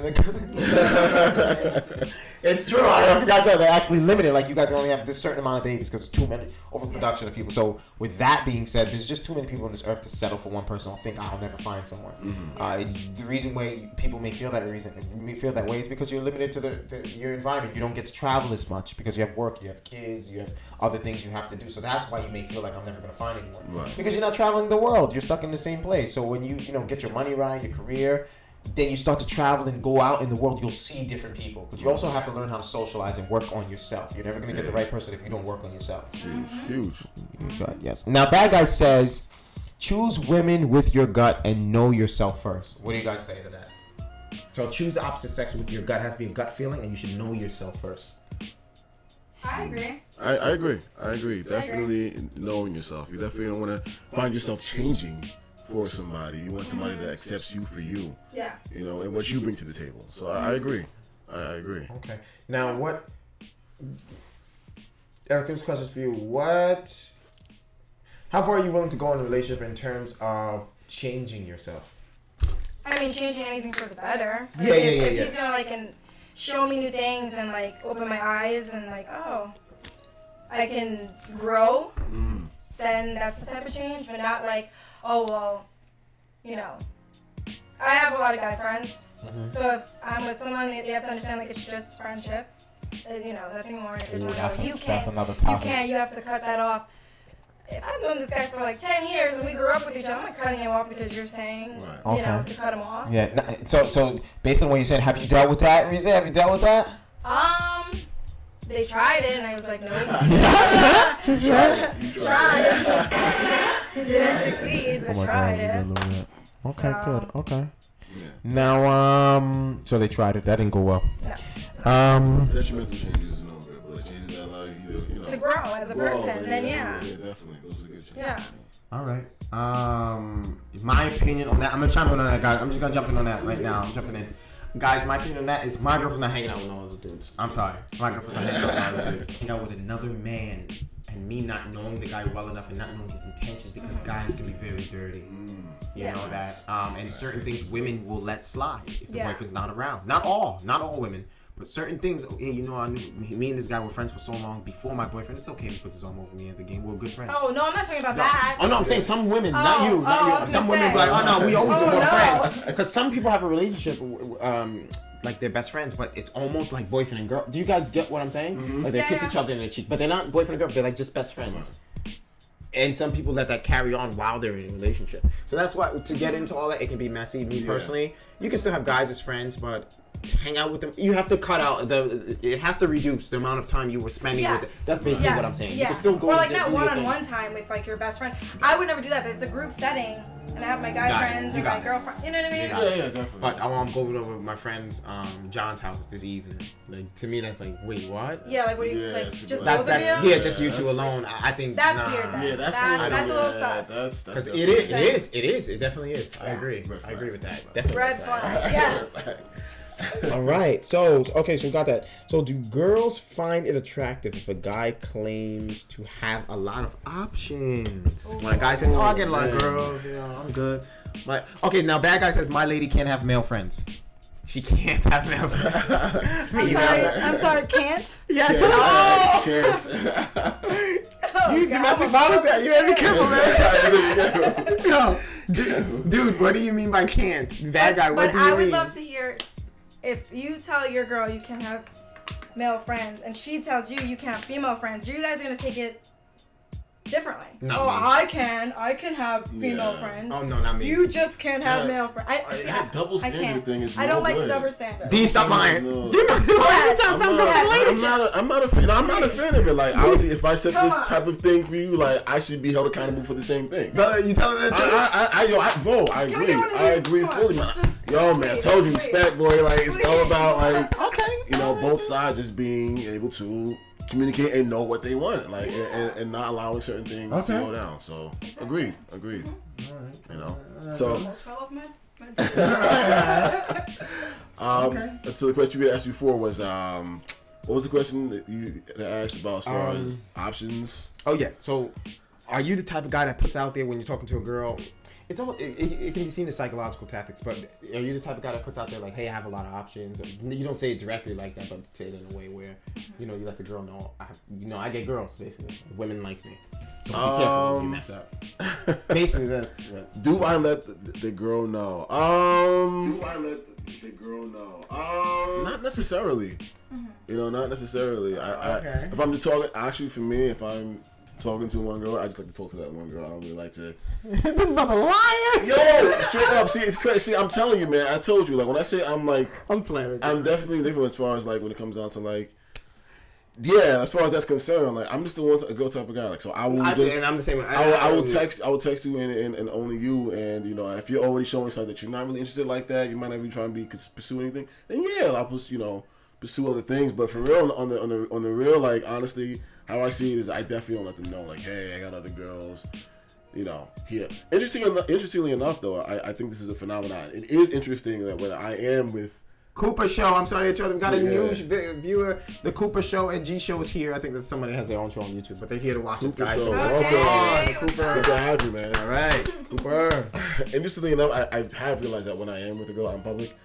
It's true. I don't know if you guys know. They actually limited. Like, you guys can only have this certain amount of babies because it's too many overproduction of people. So with that being said, there's just too many people on this earth to settle for one person or think I'll never find someone. The reason why people may feel that way is because you're limited to your environment. You don't get to travel as much because you have work, you have kids, you have other things you have to do. So that's why you may feel like I'm never going to find anyone. Right. Because you're not traveling the world. You're stuck in the same place. So when you get your money right, your career, then you start to travel and go out in the world, you'll see different people. But you also have to learn how to socialize and work on yourself. You're never going to get the right person if you don't work on yourself. Huge. Yes. Now, Bad Guy says, choose women with your gut and know yourself first. What do you guys say to that? So choose the opposite sex with your gut. It has to be a gut feeling, and you should know yourself first. I agree. I agree. Definitely knowing yourself. You definitely don't want to find yourself changing for somebody. You want somebody that accepts you for you. Yeah. And what you bring to the table. So I agree. I agree. Okay. Now, Eric, this question is for you. How far are you willing to go in a relationship in terms of changing yourself? I mean, changing anything for the better. If he's gonna show me new things and open my eyes and oh, I can grow, then that's the type of change. But not oh, well, I have a lot of guy friends. So if I'm with someone, they have to understand it's just friendship. Nothing more. That's another topic. You have to cut that off. If I've known this guy for 10 years and we grew up with each other, I'm not cutting him off because you're saying, to cut him off. Yeah. So based on what you said, have you dealt with that, Riza? Have you dealt with that? They tried it and I was like, no. She tried. Didn't succeed, but tried it. Okay, So- good. Okay. Yeah. Now, so they tried it. That didn't go well. No. Detrimental changes is no good, but changes that allow you to, To grow as a person, then yeah. Yeah, definitely. Those are good changes. Yeah. All right. My opinion on that. I'm gonna chime in on that, guys. I'm just gonna jump in on that right now. I'm jumping in. Guys, my opinion on that is my girlfriend's not hanging out with no other dudes. I'm sorry. My girlfriend's not hanging out with no other dudes. Hanging out with another man and me not knowing the guy well enough and not knowing his intentions because guys can be very dirty. You Yeah. know that. And certain things women will let slide if the Yeah. boyfriend's not around. Not all women. But certain things, hey, you know, I knew me and this guy were friends for so long before my boyfriend. It's okay if he puts his arm over me at the game. We're good friends. Oh no, I'm not talking about No. that. Oh no, I'm saying some women, not Oh, you. I Not was you. Some gonna women be say. like, oh no, we always Oh, were no. friends. Because some people have a relationship, like they're best friends, but it's almost like boyfriend and girl. Do you guys get what I'm saying? Like they Yeah, kiss yeah. each other in the cheek, but they're not boyfriend and girl. They're like just best friends. And some people let that carry on while they're in a relationship. So that's why to get into all that, it can be messy. Me personally, you can still have guys as friends, but to hang out with them, you have to cut out it has to reduce the amount of time you were spending with it. That's basically what I'm saying. You Yeah. can still go or like do that your one-on-one thing. time with like your best friend. I would never do that, but if it's a group setting and I have my guy Got it. friends You and got my it. girlfriend, you know what I mean? got Yeah, definitely. But I want to go over with my friend's John's house this evening. Like to me, that's like, wait, what? Yeah, like what do you Yeah, like? it's Just like- both of That's you? yeah, just you two alone. I think That's nah. weird, then. Yeah, that's That's a little yeah, sus. That's Because definitely- it is. It definitely is. I Yeah. agree. Red I agree with flag. that. Definitely. Red flag. Yes. All right. So okay, so we got that. So do girls find it attractive if a guy claims to have a lot of options? When a guy says, "Oh, I get a lot of girls. You know, I'm good." But okay, now bad guy says my lady can't have male friends. She can't have male friends. I'm sorry, can't? Yes. Oh, You God. domestic violence. You gotta be careful, man. Oh. No, dude, what do you mean by can't? Bad guy, what But do you I mean? would love to hear if you tell your girl you can have male friends and she tells you you can't have female friends, you guys are gonna take it differently. Not oh, me. I can have female Yeah. friends. Oh no, not me. You just can't have Yeah. male friends. That double I standard can't. thing is I don't no like the good. double standard. D, stop lying. No. You know, I'm not a fan. I'm not a fan of it. Like honestly, if I set Come this on. type of thing for you, like I should be held accountable for the same thing. Brother, you telling the truth? Bro, I Can we agree. get one of I these? agree Come on, fully. just Yo, man, I wait, told you, wait. respect, boy. Like it's all about like, Okay. you know, both sides just being able to communicate and know what they want, like, and not allowing certain things to go down. So, agreed. You know, so. Almost fell off my So the question we asked before was, what was the question that you asked about as far as options? Oh yeah. So, are you the type of guy that puts out there when you're talking to a girl? It's all it can be seen as psychological tactics, but are you the type of guy that puts out there like, "Hey, I have a lot of options"? You don't say it directly like that, but say it in a way where, you know, you let the girl know, I get girls basically. Women like me. So be careful when you mess up. Basically, that's. Do I let the girl know? Do I let the girl know? Not necessarily. You know, not necessarily. Okay. If I'm just talking, actually, for me, if I'm talking to one girl, I just like to talk to that one girl. I don't really like to. This mother liar. Yo, straight up. See, it's crazy. See, I'm telling you, man. I told you. Like when I say I'm like, I'm playing with you. I'm definitely different as far as like when it comes down to like. Yeah, as far as that's concerned, like I'm just the one a girl type of guy. Like so, I will just. And I'm the same way. I will text you and only you, and you know if you're already showing signs that you're not really interested like that, you might not be trying to pursue anything. Then yeah, I'll pursue other things. But for real, on the real, like honestly, how I see it is I definitely don't let them know like, hey, I got other girls. You know, here. Interestingly enough, though, I think this is a phenomenon. It is interesting that when I am with Cooper Show. I'm sorry to interrupt. We got a new Yeah. viewer. The Cooper Show and G Show is here. I think there's somebody that has their own show on YouTube, but they're here to watch this Cooper guy. Show. So Okay. welcome on, Hey, Cooper. good to have you, man. All right, Cooper. Interestingly enough, I have realized that when I am with a girl out in public,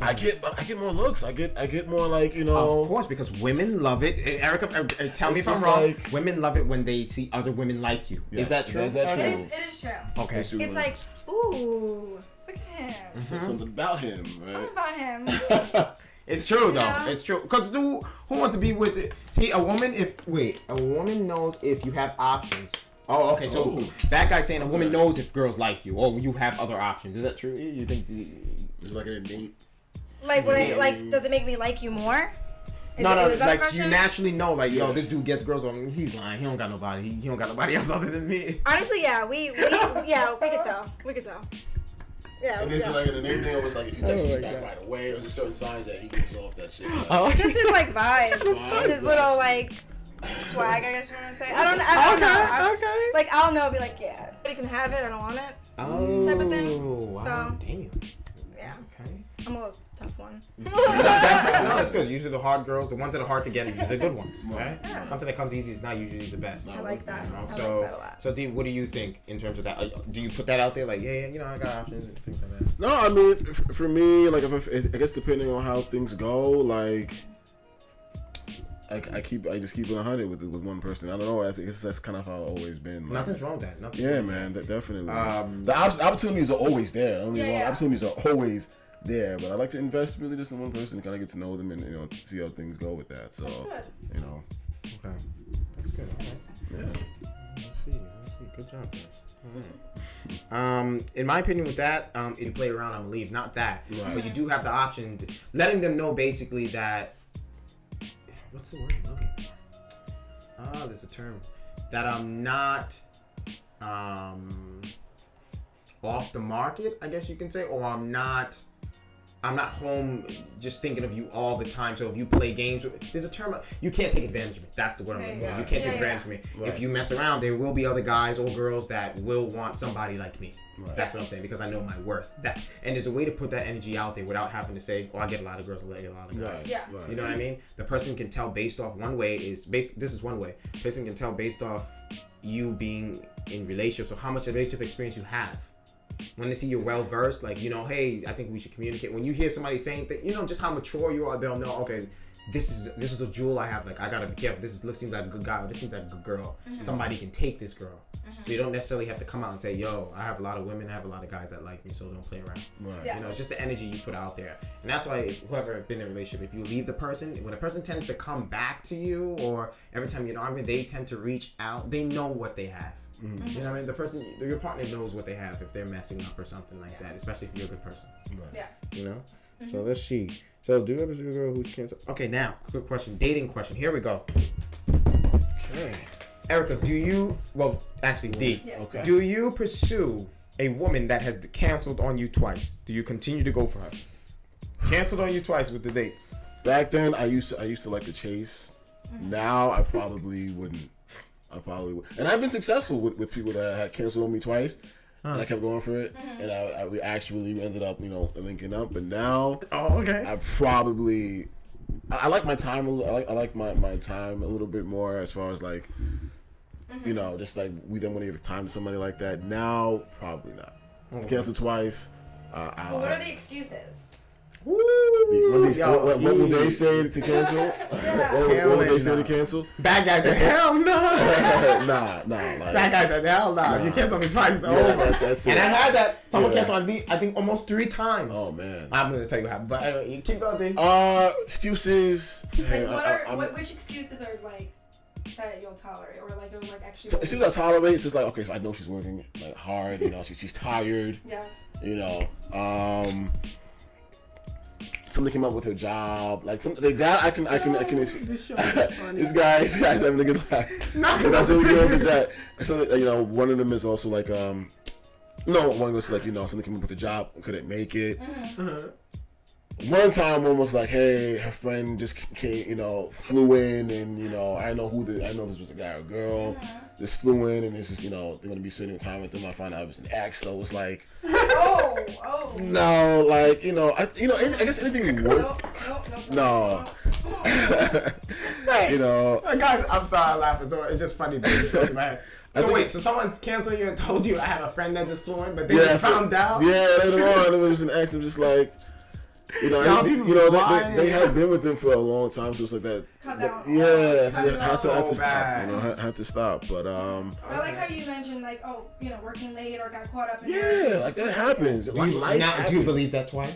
I get more looks. I get more like you know. Of course, because women love it. Erica, tell me It's if I'm just wrong. like- women love it when they see other women like you. Yes. Is that true? Is that true? It is true. Okay. It's true, It's man. like, ooh, look at him. Something about him, Something right? about him. It's true though. Yeah. It's true. Cause who wants to be with it? See, a woman knows if you have options. Oh, okay. So Oh. that guy's saying a woman knows if girls like you. Oh, you have other options. Is that true? You think? It's like an innate. Like, does it make me like you more? No, is that a like question? you naturally know, like, yo, this dude gets girls on. He's lying. He don't got nobody. He don't got nobody else other than me. Honestly, yeah, we could tell. We could tell. Yeah. And is it like in the name thing, or was like if you text me back right away, or is there certain signs that he gives off that shit? Like, Just his like vibe, just his little like swag, I guess you want to say. I don't know. Okay. Like I'll know, be like, yeah, but you can have it. I don't want it. Oh, type of thing. Wow, So, damn. Yeah. Okay. I'm a tough one. No, that's good. Usually the hard girls, the ones that are hard to get, are usually the good ones, right? Yeah. Something that comes easy is not usually the best. I like that. You know? I like that a lot. So, D, what do you think in terms of that? Do you put that out there, like, yeah, you know, I got options and things like that? no, I mean, for me, like, I guess depending on how things go, like, I just keep it 100 with one person. I don't know. I think that's kind of how it's always been. Like, Nothing's wrong with that. Nothing. yeah, man, definitely. The opportunities are always there. Don't get me wrong. Yeah. Opportunities are always there, but I like to invest really just in one person, kind of get to know them, and see how things go with that. So, Okay. That's good. Yeah. Let's see. Good job, guys. All right. In my opinion, with that, if you play around, I'm gonna leave. Not that, Right. but you do have the option, letting them know basically that. What's the word I'm looking for? There's a term that I'm not off the market, I guess you can say, or I'm not home just thinking of you all the time. So if you play games, there's a term, you can't take advantage of me. That's the word I'm looking for. You can't take advantage of me. Right. If you mess around, there will be other guys or girls that will want somebody like me. Right. That's what I'm saying, because I know my worth. And there's a way to put that energy out there without having to say, oh, I get a lot of girls, I get a lot of guys. Right. Yeah. Right. You know what I mean? The person can tell based off this is one way. The person can tell based off you being in relationships or how much relationship experience you have. When they see you're well versed, like, hey, I think we should communicate. When you hear somebody saying that, just how mature you are, they'll know, okay, this is a jewel I have. Like, I gotta be careful. This seems like a good guy. Or this seems like a good girl. Mm-hmm. Somebody can take this girl. So you don't necessarily have to come out and say, yo, I have a lot of women, I have a lot of guys that like me, so don't play around. Right. Yeah. It's just the energy you put out there. And that's why whoever has been in a relationship, if you leave the person, when a person tends to come back to you, or every time you're in an argument, they tend to reach out, they know what they have. Mm-hmm. You know what I mean? The person, your partner knows what they have if they're messing up or something like that, especially if you're a good person. Right. Yeah. So let's see. So do you ever see a girl who's canceled? Okay, now, quick question. Dating question. Here we go. Okay. Erica, D. Yeah. Okay. Do you pursue a woman that has canceled on you twice? Do you continue to go for her? Canceled on you twice with the dates. Back then, I used to like to chase. Now, I probably wouldn't. I probably would. And I've been successful with people that had canceled on me twice. And I kept going for it. And we actually ended up, linking up. But now, I probably... I like my time. I like my time a little bit more as far as like, just like we don't want to give time to somebody like that. Now, probably not. Cancel twice. What are the excuses? Woo! What will they say to cancel? What will they say to cancel? Bad guys said, hell no! Nah. Bad guys said, hell no. You canceled me twice. It's over. That's it. And I had that. Someone canceled on me, I think, almost 3 times. Oh, man. I'm going to tell you what happened. But anyway, you keep going, D. Excuses. Which excuses are like that you'll tolerate, or like you'll like actually? As soon as I tolerate, it's just like, okay, so I know she's working like hard. She's tired. Yes. Something came up with her job, like that. I can. This guy's having a good laugh. Because I said, so one of them is also like, one was like, something came up with the job, couldn't make it. One time, one was like, hey, her friend just came, flew in, and I know this was a guy or a girl. Just flew in, and this is, they're gonna be spending time with them. I found out it was an ex, so it was like, no, like, I guess anything work. No. Guys, I'm sorry, I'm laughing. So it's just funny that you talk about it. So wait, so someone canceled you and told you I have a friend that just flew in, but they found out? Yeah, later on, it was an ex. It was just like, they had been with them for a long time, so it's like that. Had to stop. Had to stop. But I like how you mentioned like, working late or got caught up in like that happens. Do you believe that twice?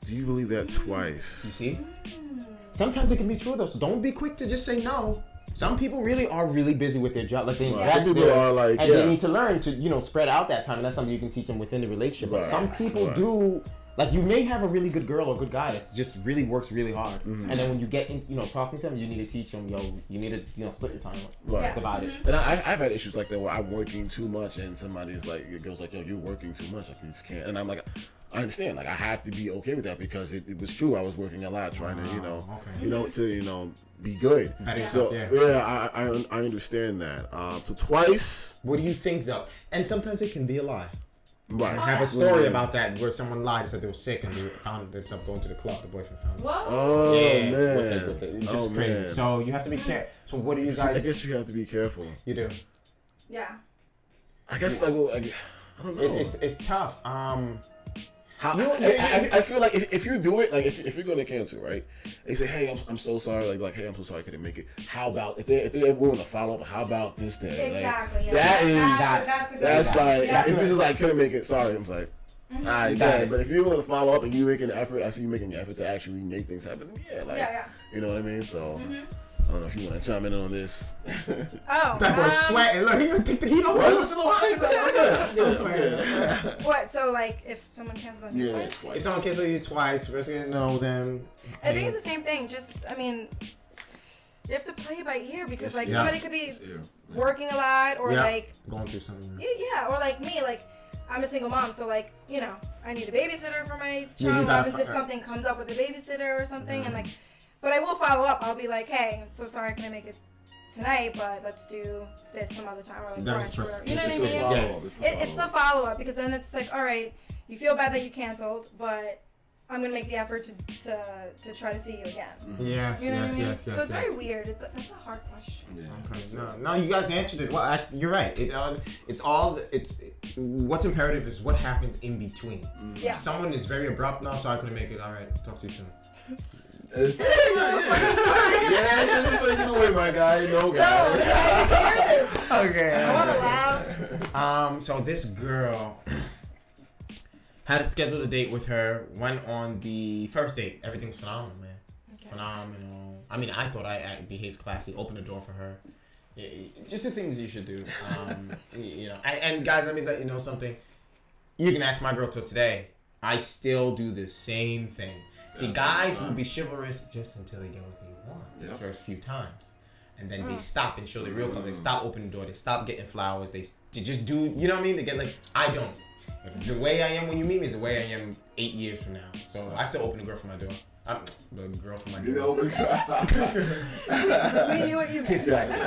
Do you believe that twice? You see? Sometimes it can be true though, so don't be quick to just say no. Some people really are really busy with their job, like they invest some people are like, and they need to learn to spread out that time, and that's something you can teach them within the relationship. But some people do Like you may have a really good girl or good guy that just really works really hard, and then when you get in, talking to them, you need to teach them, you need to, split your time, Right. divide it. And I've had issues like that where I'm working too much, and somebody's like, it goes like, yo, you're working too much. Like, you just can't. And I'm like, I understand. Like, I have to be okay with that because it was true. I was working a lot, trying to, be good. So I understand that. So twice. What do you think though? And sometimes it can be a lie. Right. I have a story about that where someone lied and said they were sick and they found themselves going to the club. The boyfriend found them. What? Oh Yeah, man. with it. Just crazy. Man. So you have to be careful. So what do you guys? I guess you have to be careful. You do. Yeah. I guess I don't know. It's tough. I feel like if you do it, like if you're going to cancel, right? They say, hey, I'm so sorry. Like, hey, I'm so sorry I couldn't make it. How about if they're willing to follow up? How about this day? Exactly. Like, Yeah. that's like if this is like couldn't make it. Sorry, I'm like. Alright, Got but if you're willing to follow up and you make an effort, I see you making an effort to actually make things happen. Yeah, you know what I mean. So I don't know if you want to chime in on this. Oh, That boy's sweating. Look, he take the heat off. What? So like, if someone cancels on you twice? If someone cancels you twice, we're gonna know them. I think it's the same thing. You have to play it by ear because like somebody could be working a lot or like going through something. Yeah, or like me, like I'm a single mom, so like I need a babysitter for my child. What happens if something comes up with a babysitter or something? And like, but I will follow up. I'll be like, hey, I'm so sorry I couldn't make it tonight, but let's do this some other time or like brunch or you know what I mean? It's the follow up because then it's like, all right, you feel bad that you canceled, but I'm gonna make the effort to try to see you again. Yes, you know what I mean? yes. So it's very weird. That's a hard question. Yeah. Okay. No, you guys answered it. Well, you're right. It's what's imperative is what happens in between. Yeah. If someone is very abrupt. No, sorry, I couldn't make it. All right, talk to you soon. Just get away, my guy. No, guy. Okay. I want to laugh. So this girl had a scheduled a date with her. Went on the first date. Everything was phenomenal, man. Okay. Phenomenal. I mean, I thought I behaved classy. Opened the door for her. Just the things you should do. And guys, let me let you know something. You can ask my girl till today. I still do the same thing. See, guys will be chivalrous just until they get what they want the first few times. And then they stop and show their real color. They stop opening the door. They stop getting flowers. They just do, you know what I mean? They get like, I don't. If the way I am when you meet me is the way I am 8 years from now. So I still open the girl for my door. The girl for my door. We knew what you meant. Exactly.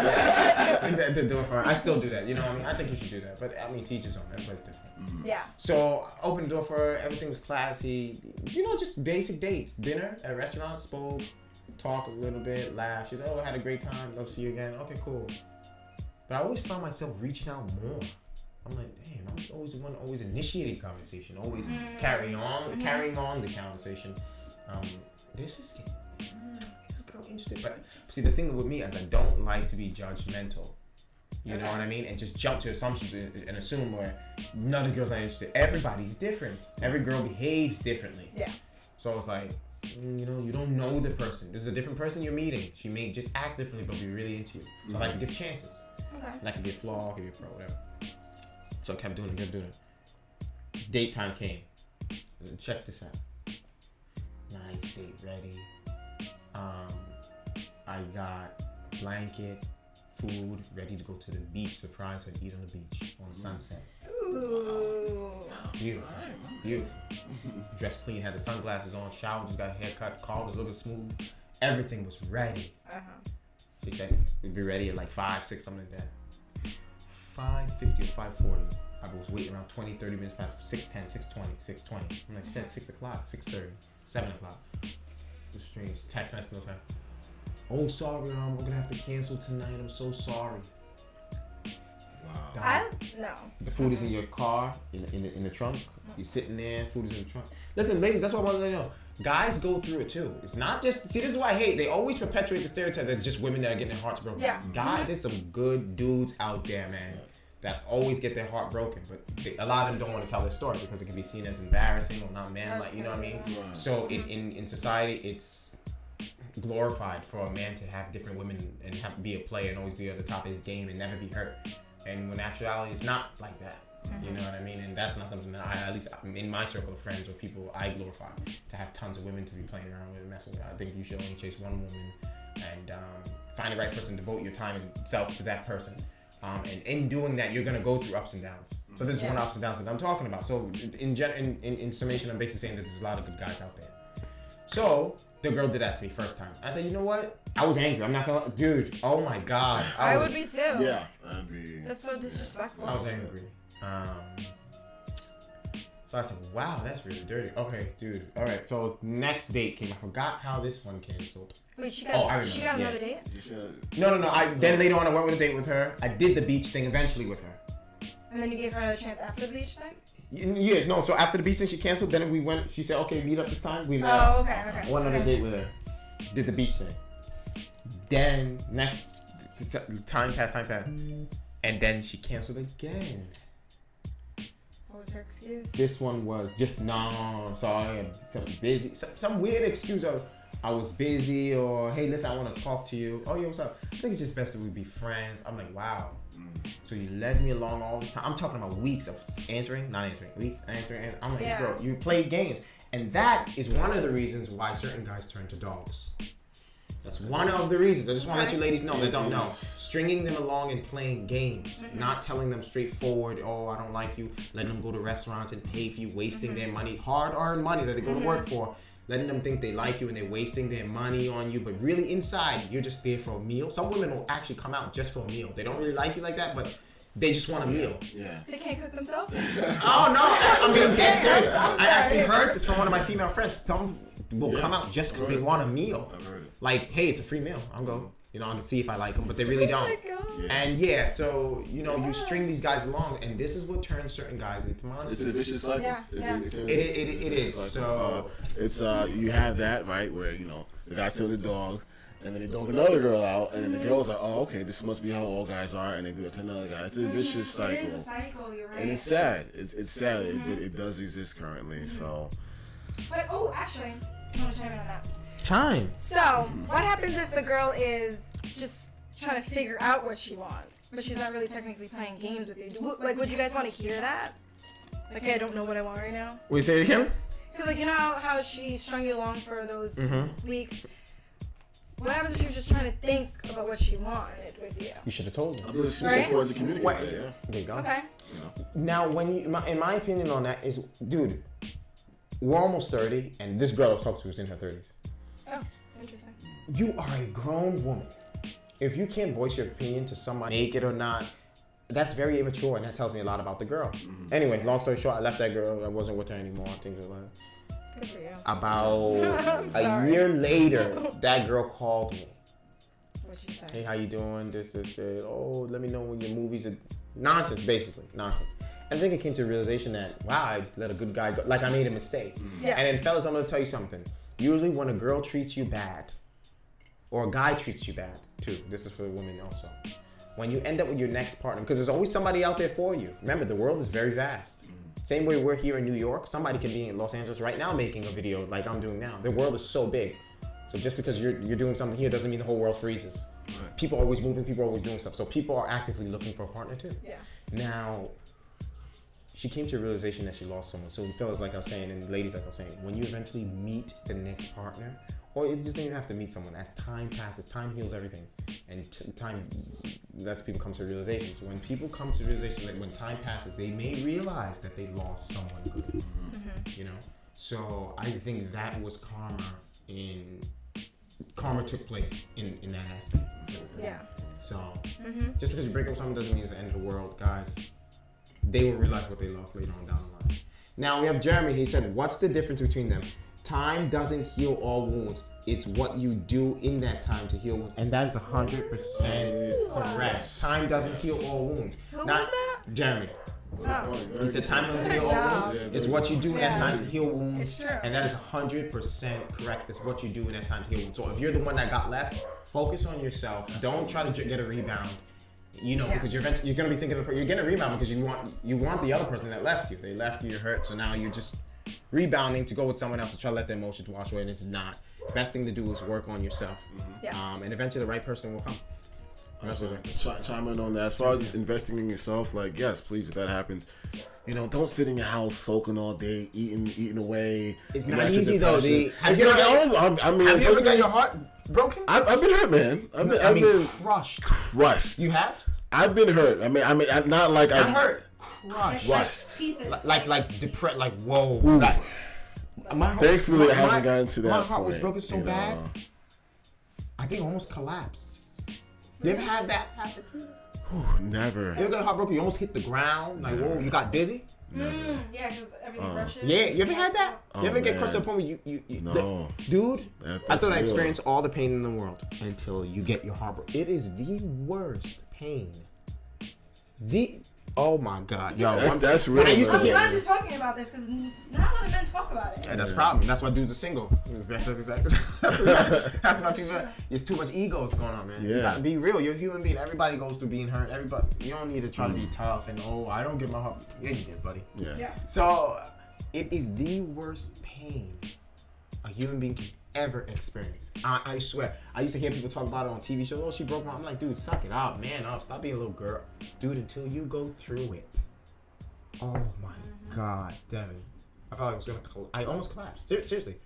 The door for her. I still do that. You know what I mean? I think you should do that. But I mean, teach his own. Everybody's different. Yeah. So I opened the door for her. Everything was classy. Just basic dates. Dinner at a restaurant. Spoke. Talk a little bit. Laugh. She's I had a great time. Love to see you again. Okay, cool. But I always found myself reaching out more. I'm like, damn, I'm always the one always initiating conversation, always carrying on the conversation. This is this girl interested, but see the thing with me is I don't like to be judgmental. You know what I mean? And just jump to assumptions and assume where none of the girls are interested. Everybody's different. Every girl behaves differently. Yeah. So it's like, you don't know the person. This is a different person you're meeting. She may just act differently, but be really into you. So I like to give chances. Okay. And I can be a flaw, I can be a pro, whatever. So I kept doing it. Date time came. Check this out. Nice date ready. I got blanket, food, ready to go to the beach. Surprise her to eat on the beach on sunset. Ooh. Beautiful. Dressed clean, had the sunglasses on, showered, just got a haircut, car was looking smooth. Everything was ready. She said we'd be ready at like 5, 6, something like that. 5:50 or 5:40. I was waiting around 20, 30 minutes past 6:10, 6:20, 6:20. I'm like, shit, 6 o'clock, 6:30, 7 o'clock. It was strange. Text message no time. Oh, sorry, we're gonna have to cancel tonight. I'm so sorry. Wow. No. The food is in your car, in the trunk. You're sitting there, food is in the trunk. Listen, ladies, that's what I want to let you know. Guys go through it too. It's not just, see, this is why I hate. They always perpetuate the stereotype that it's just women that are getting their hearts broken. Yeah. Guys, there's some good dudes out there, man, that always get their heart broken. But a lot of them don't want to tell their story because it can be seen as embarrassing or not manlike, you know what I mean? Right. So in society, it's glorified for a man to have different women and be a player and always be at the top of his game and never be hurt. And when actuality, it's not like that. You know what I mean? And that's not something that at least in my circle of friends or people I glorify, to have tons of women to be playing around with and messing with. I think you should only chase one woman and find the right person, devote your time and self to that person. And in doing that, you're gonna go through ups and downs. So this is one of the ups and downs that I'm talking about. So in summation, I'm basically saying that there's a lot of good guys out there. So the girl did that to me first time. I said, you know what? I was angry. I'm not gonna, dude. Oh my god. I would be too. Yeah, I'd be. That's so disrespectful. I was angry. So I said, wow, that's really dirty. Okay, dude. All right. So next date came. I forgot how this one canceled. Wait, she got another date? No. Then later on, I went with a date with her. I did the beach thing eventually with her. And then you gave her another chance after the beach thing? Yeah, no. So after the beach thing, she canceled. Then we went. She said, okay, meet up this time. We met. Oh, okay. I went on a date with her. Did the beach thing. Then next time passed. And then she canceled again. What was her excuse? This one was just, no, sorry, I'm busy. Some weird excuse of, I was busy, or, hey, listen, I want to talk to you. Oh, yeah, what's up? I think it's just best that we be friends. I'm like, wow. So you led me along all this time. I'm talking about weeks of not answering, weeks, answering. I'm like, girl, you play games. And that is one of the reasons why certain guys turn to dogs. That's one of the reasons. I just want to let you ladies know that don't know. Stringing them along and playing games. Not telling them straightforward, oh, I don't like you. Letting them go to restaurants and pay for you, wasting their money. Hard-earned money that they go to work for. Letting them think they like you and they're wasting their money on you. But really inside, you're just there for a meal. Some women will actually come out just for a meal. They don't really like you like that, but they just want a meal. Yeah. They can't cook themselves? Oh, no. I'm being dead serious. I actually heard this from one of my female friends. Some will come out just because they want a meal. I've heard it. Like, hey, it's a free meal. I'll go. You know, I can see if I like them, but they really don't. Oh my God. And so, you string these guys along, and this is what turns certain guys into monsters. It's a vicious cycle. Yeah. It is. So, it's you have that, right, where, the guys turn the dogs, and then they dog another girl out, and then the girl's like, oh, okay, this must be how all guys are, and they do it to another guy. It's a vicious cycle. It is a cycle, you're right. And it's sad. It's sad. It does exist currently, so. But, actually, I want to chime in on that. Chime. So, what happens if the girl is just trying to figure out what she wants, but she's not really technically playing games with you? Like, would you guys want to hear that? Like, hey, I don't know what I want right now. Will you say it again? Because, like, you know how she strung you along for those weeks? What happens if she was just trying to think about what she wanted with you? You should have told me. I believe it's important to communicate. There you go. Okay. Now, in my opinion on that is, dude, we're almost 30, and this girl I was talking to was in her 30s. Oh, interesting. You are a grown woman. If you can't voice your opinion to somebody, naked or not, that's very immature, and that tells me a lot about the girl. Anyway, long story short, I left that girl. I wasn't with her anymore. Things like that. Good for you. About a year later, that girl called me. What'd she say? Hey, how you doing? This. Oh, let me know when your movies are... Nonsense, basically. Nonsense. And I think it came to the realization that, wow, I let a good guy go. Like, I made a mistake. Yeah. And then, fellas, I'm going to tell you something. Usually when a girl treats you bad, or a guy treats you bad, too. This is for the women also. When you end up with your next partner, because there's always somebody out there for you. Remember, the world is very vast. Same way we're here in New York, somebody can be in Los Angeles right now making a video like I'm doing now. The world is so big. So just because you're doing something here doesn't mean the whole world freezes. Right. People are always moving, people are always doing stuff. So people are actively looking for a partner too. Yeah. Now, she came to a realization that she lost someone. So fellas, like I was saying, and ladies, like I was saying, when you eventually meet the next partner, or you just don't even have to meet someone, as time passes, time heals everything. And time lets people come to realizations. When people come to realization, like when time passes, they may realize that they lost someone good. You know? So I think that was karma took place in that aspect. Yeah. So just because you break up with someone doesn't mean it's the end of the world, guys. They will realize what they lost later on down the line. Now we have Jeremy. He said, what's the difference between them? Time doesn't heal all wounds. It's what you do in that time to heal wounds. And that is 100% correct. Time doesn't heal all wounds. Who was that? Jeremy. Oh. He said time doesn't heal all wounds. It's what you do in that time to heal wounds. It's true. And that is 100% correct. It's what you do in that time to heal wounds. So if you're the one that got left, focus on yourself. Don't try to get a rebound. Because you're going to be thinking you're getting a rebound because you want the other person that left you. They left you, you're hurt, so now you're just rebounding to go with someone else to try to let their emotions wash away, and it's not. Best thing to do is work on yourself. And eventually the right person will come. Chime in on that. As far as investing in yourself, like, yes, please, if that happens, don't sit in your house soaking all day, eating away. It's not easy though. Have you ever got your heart broken? I've been hurt, man. I've been crushed. You have? I've been hurt. I mean, not like I'm hurt. Crushed. Like depressed. Like whoa. Like, thankfully, I haven't gotten to that. My heart was broken so bad. I think it almost collapsed. You ever had that happen to you? Never. You ever got heartbroken? You almost hit the ground. Like, whoa, you got dizzy? Yeah, because everything rushes. Yeah, you ever had that? You ever get crushed to a point where you no. Dude, that's I thought I real. experienced all the pain in the world until you get your heart broken. It is the worst pain. Oh my God, yo, that's real. I'm glad you're talking about this because not a lot of men talk about it. And that's the problem. That's why dudes are single. That's exactly. That's why people. There's too much egos going on, man. Yeah. You gotta be real. You're a human being. Everybody goes through being hurt. Everybody. You don't need to try to be tough and I don't get my heart. Yeah, you did, buddy. Yeah. So it is the worst pain a human being can ever experience. I swear. I used to hear people talk about it on TV shows. Oh, she broke my. I'm like, dude, suck it up, man. Up. Stop being a little girl, dude. Until you go through it. Oh my God, damn it! I felt like I was gonna. I almost collapsed. Seriously,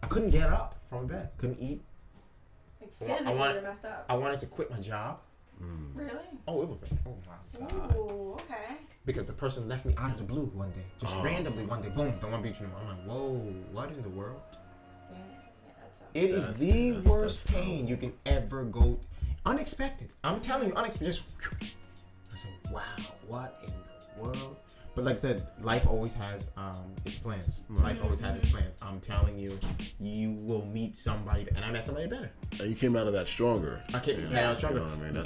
I couldn't get up from bed. Couldn't eat. Like physically, you're messed up. I wanted to quit my job. Really? Oh, it was. Oh my God. Ooh, okay. Because the person left me out of the blue one day, just randomly one day. Boom, don't want to beat you anymore. I'm like, whoa, what in the world? It is the worst pain you can ever go. Unexpected. I'm telling you, unexpected. Just. I said, wow, what in the world? But like I said, life always has its plans. Life always has its plans. I'm telling you, you will meet somebody, and I met somebody better. And you came out of that stronger. I came out stronger. And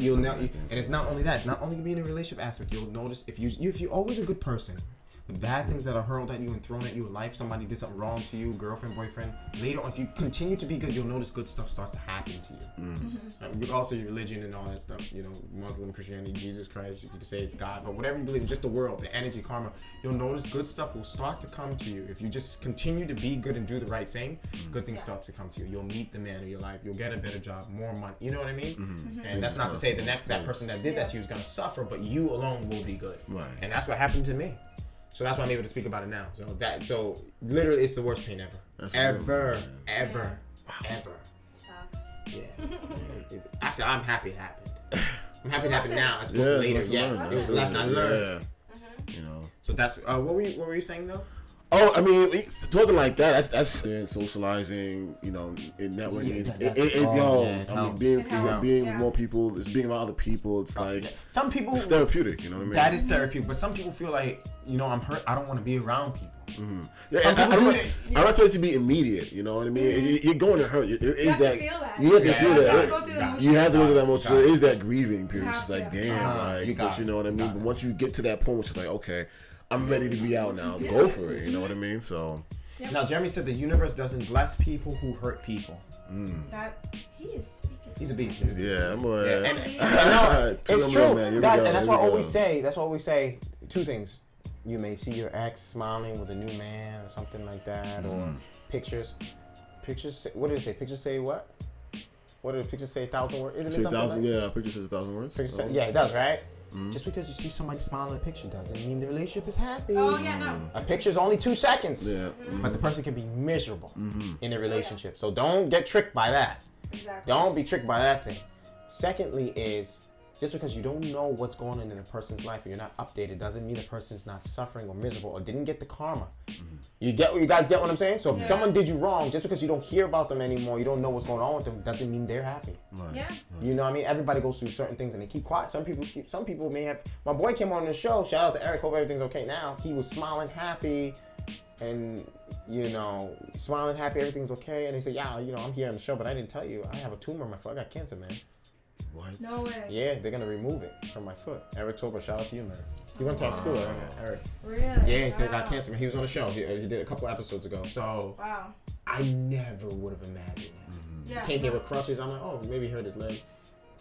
it's not only that. It's not only being in a relationship aspect. You'll notice if you're always a good person. The bad things that are hurled at you and thrown at you in life, somebody did something wrong to you, girlfriend, boyfriend. Later on, if you continue to be good, you'll notice good stuff starts to happen to you. You also your religion and all that stuff, Muslim, Christianity, Jesus Christ, you could say it's God, but whatever you believe, just the world, the energy, karma, you'll notice good stuff will start to come to you. If you just continue to be good and do the right thing, good things start to come to you. You'll meet the man of your life. You'll get a better job, more money. You know what I mean? And that's not to say that person that did that to you is going to suffer, but you alone will be good. Right. And that's what happened to me. So that's why I'm able to speak about it now. So literally, it's the worst pain ever. That's Ever. Sucks. Yeah. After I'm happy it happened. I'm happy it happened now. As opposed to later. Yes, it was the lesson I learned. Yeah. So that's what were you saying though? Oh, I mean, talking like that, that's socializing, in networking. Being with more people, it's being around other people. It's like some people. It's therapeutic, you know what I mean? That is therapeutic, but some people feel like, I'm hurt. I don't want to be around people. Yeah, I don't want it to be immediate. You know what I mean? You're going to hurt. You have to feel that. You have to feel that. You have to go through that emotion. So it is that grieving period. It's like, damn, but you know what I mean? But once you get to that point, which is like, okay, I'm ready to be out now. Go for it. You know what I mean? So. Now, Jeremy said the universe doesn't bless people who hurt people. That he is speaking. He's a beast. Yeah, I'm it's true. And that's why I always say two things. You may see your ex smiling with a new man or something like that, or pictures. What did it say? Pictures say what? What did the pictures say? 1,000 words? Isn't it something? Yeah, picture says 1,000 words. Yeah, it does, right? Just because you see somebody smiling in a picture doesn't mean the relationship is happy. Oh, yeah, no. A picture's only 2 seconds. Yeah. But the person can be miserable in a relationship. So don't get tricked by that. Exactly. Don't be tricked by that thing. Secondly is, just because you don't know what's going on in a person's life or you're not updated doesn't mean the person's not suffering or miserable or didn't get the karma. You guys get what I'm saying? So if someone did you wrong, just because you don't hear about them anymore, you don't know what's going on with them, doesn't mean they're happy. Right. Yeah. You know what I mean? Everybody goes through certain things and they keep quiet. Some people may have. My boy came on the show. Shout out to Eric. Hope everything's okay now. He was smiling, happy, and smiling, happy. Everything's okay. And they said, yeah, I'm here on the show, but I didn't tell you. I have a tumor in my foot. I got cancer, man. What? No way. Yeah, they're gonna remove it from my foot. Eric Tober, shout out to you, man. He went to our school, Eric. Really? Yeah, he got cancer. He was on the show. He did a couple episodes ago. So wow. I never would have imagined that. Yeah. Came here with crutches. I'm like, oh, maybe he hurt his leg.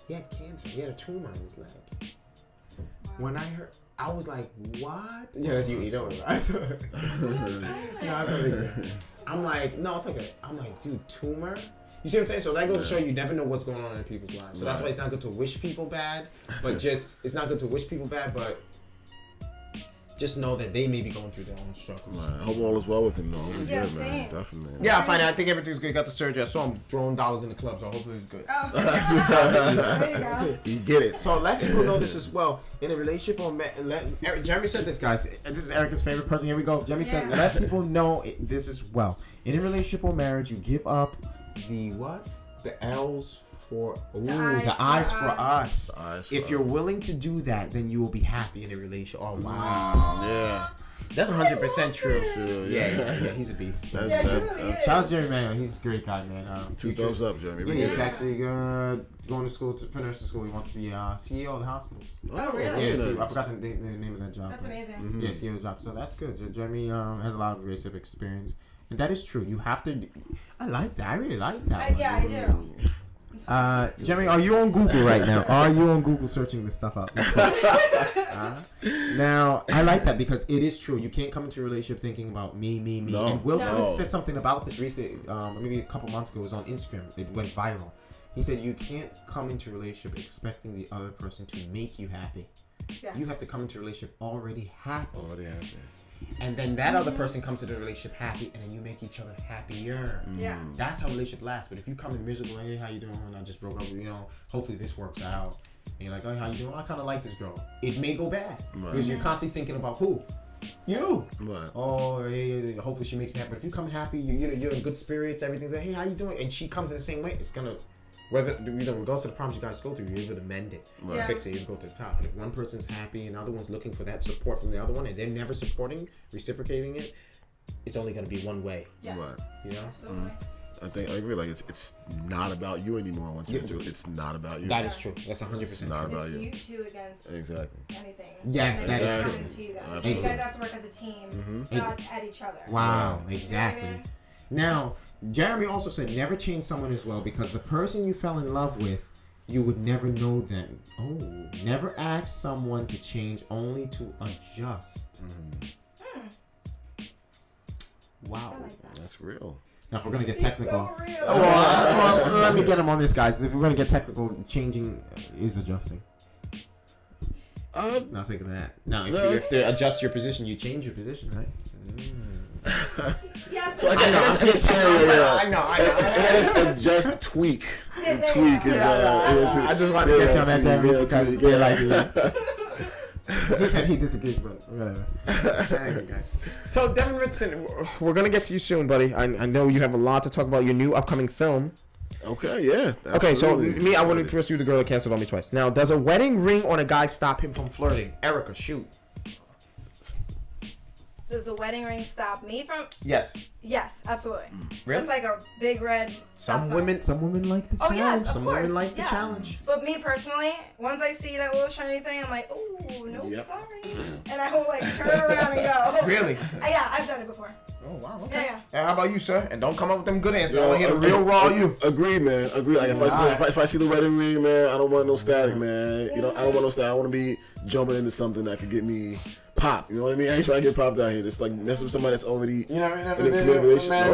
He had cancer. He had a tumor in his leg. Wow. When I heard, I was like, what? Yeah, that's you. You don't. I'm like, no, it's okay. I'm like, dude, tumor. You see what I'm saying? So that goes to show you never know what's going on in people's lives. So that's why it's not good to wish people bad, but it's not good to wish people bad, but just know that they may be going through their own struggles. Right. I hope all is well with him, though. He's Yeah, good, man. same. Definitely. Yeah, I find out. I think everything's good. He got the surgery. I saw him throwing dollars in the club, so hopefully it's good. Oh, there you go. You get it. So let people know this as well. In a relationship or Jeremy said this, guys. This is Erica's favorite person. Here we go. Jeremy said, let people know this as well. In a relationship or marriage, you give up the what? The L's for the eyes for us. If you're willing to do that, then you will be happy in a relationship. Oh wow. Yeah. That's 100% true. Sure, Yeah, he's a beast. Shout Shout out to Jeremy, man. He's a great guy, man. 2 thumbs up, Jeremy. Yeah, he's actually going to school to finish the school. He wants to be CEO of the hospitals. Oh, really? Yeah, nice. I forgot the name of that job. That's amazing. Mm-hmm. Yeah, CEO of the job. So that's good. Jeremy has a lot of relationship experience, and that is true. You have to. I like that. I really like that. Yeah, I do. Jeremy, are you on Google right now? Are you on Google searching this stuff up? Now, I like that because it is true. You can't come into a relationship thinking about me. No. And Will Smith No. said something about this recently, maybe a couple months ago. It was on Instagram. It went viral. He said you can't come into a relationship expecting the other person to make you happy. Yeah. You have to come into a relationship already happy. Already happened. And then that other person comes to the relationship happy, and then you make each other happier. Yeah. That's how a relationship lasts. But if you come in miserable, hey, how you doing? I just broke up with you. Hopefully this works out. And you're like, oh, how you doing? I kind of like this girl. It may go bad because you're constantly thinking about who? You. Right. Oh, hey, hopefully she makes me happy. But if you come in happy, you're in good spirits, everything's like, hey, how you doing? And she comes in the same way, it's gonna. Regardless of the problems you guys go through, you're able to mend it, fix it, you go to the top. But if one person's happy and the other one's looking for that support from the other one, and they're never reciprocating it, it's only going to be one way. Yeah. Right. You know? Absolutely. I think I agree. Like it's not about you anymore. Once you do it, it's not about you. That is true. That's 100%. It's not about It's you. you two against Exactly. anything. Yes, that is Anything true. to you guys. Absolutely. You guys have to work as a team, not at each other. Wow, You know exactly. what I mean? Now, Jeremy also said never change someone as well because the person you fell in love with, you would never know them. Oh, never ask someone to change, only to adjust. Wow. I like that. That's real. Now, if we're going to get He's technical. so real. Well, let me get him on this, guys. If we're going to get technical, changing is adjusting. Not thinking of that. Now, if you have to adjust your position, you change your position, right? Yes. So I guess I know. I guess just tweak. Tweak is I just wanted to get you on that, Jeremy, because tweak, like he said he disagrees, but whatever. Anyway, guys. So, Devin Richardson, we're going to get to you soon, buddy. I know you have a lot to talk about your new upcoming film. Okay, yeah. Okay, so absolutely. I want to pursue the girl that canceled on me twice. Now, does a wedding ring on a guy stop him from flirting? Erica, shoot. Does the wedding ring stop me from? Yes. Yes, absolutely. Really? It's like a big red. stop Some sign. women like the Oh, challenge. yes, of Some course. women like the Yeah. challenge. But me personally, once I see that little shiny thing, I'm like, oh, no, Yep. sorry. And I will like turn around and go. Really? Yeah, I've done it before. Oh, wow. Okay. Yeah. And how about you, sir? And don't come up with them good answers. I Yo, want to hear the real raw you. Agree, man. Agree. Like if I see the wedding ring, man, I don't want no static, man. You know, I don't want no static. I want to be jumping into something that could get me pop. You know what I mean? I ain't trying to get popped out here. It's like messing with somebody that's already You never in a committed relationship.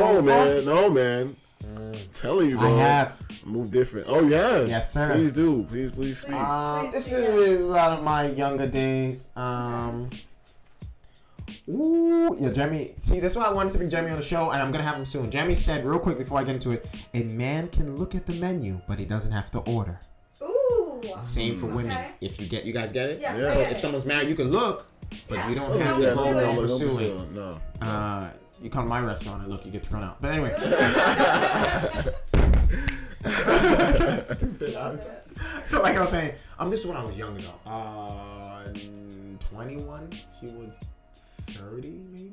No, man. I'm telling you, bro. I have. Move different. Oh yeah. Yes, sir. Please do. Please speak. This is really a lot of my younger days. Ooh, yeah, Jeremy. See, that's why I wanted to bring Jeremy on the show, and I'm gonna have him soon. Jeremy said, real quick before I get into it, a man can look at the menu, but he doesn't have to order. Ooh. Same for women. Okay. If you guys get it? Yeah. Yeah. So I get if it. someone's married, you can look, but you don't have Yeah, to go and don't pursue it. pursue. No. You come to my restaurant and look, you get thrown out. But anyway. Stupid. So like I was saying, this is when I was younger though. 21. She was 30 maybe.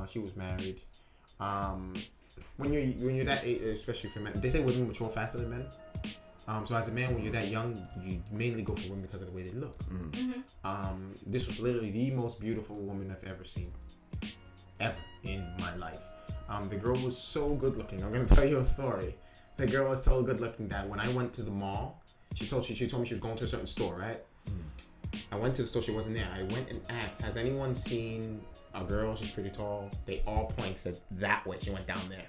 She was married. When you're that age, especially for men, they say women mature faster than men. So as a man, when you're that young, you mainly go for women because of the way they look. This was literally the most beautiful woman I've ever seen, ever in my life. The girl was so good looking. I'm gonna tell you a story. The girl was so good looking that when I went to the mall, she told me she was going to a certain store, right? I went to the store, she wasn't there. I went and asked, has anyone seen a girl? She's pretty tall. They all pointed that way. She went down there.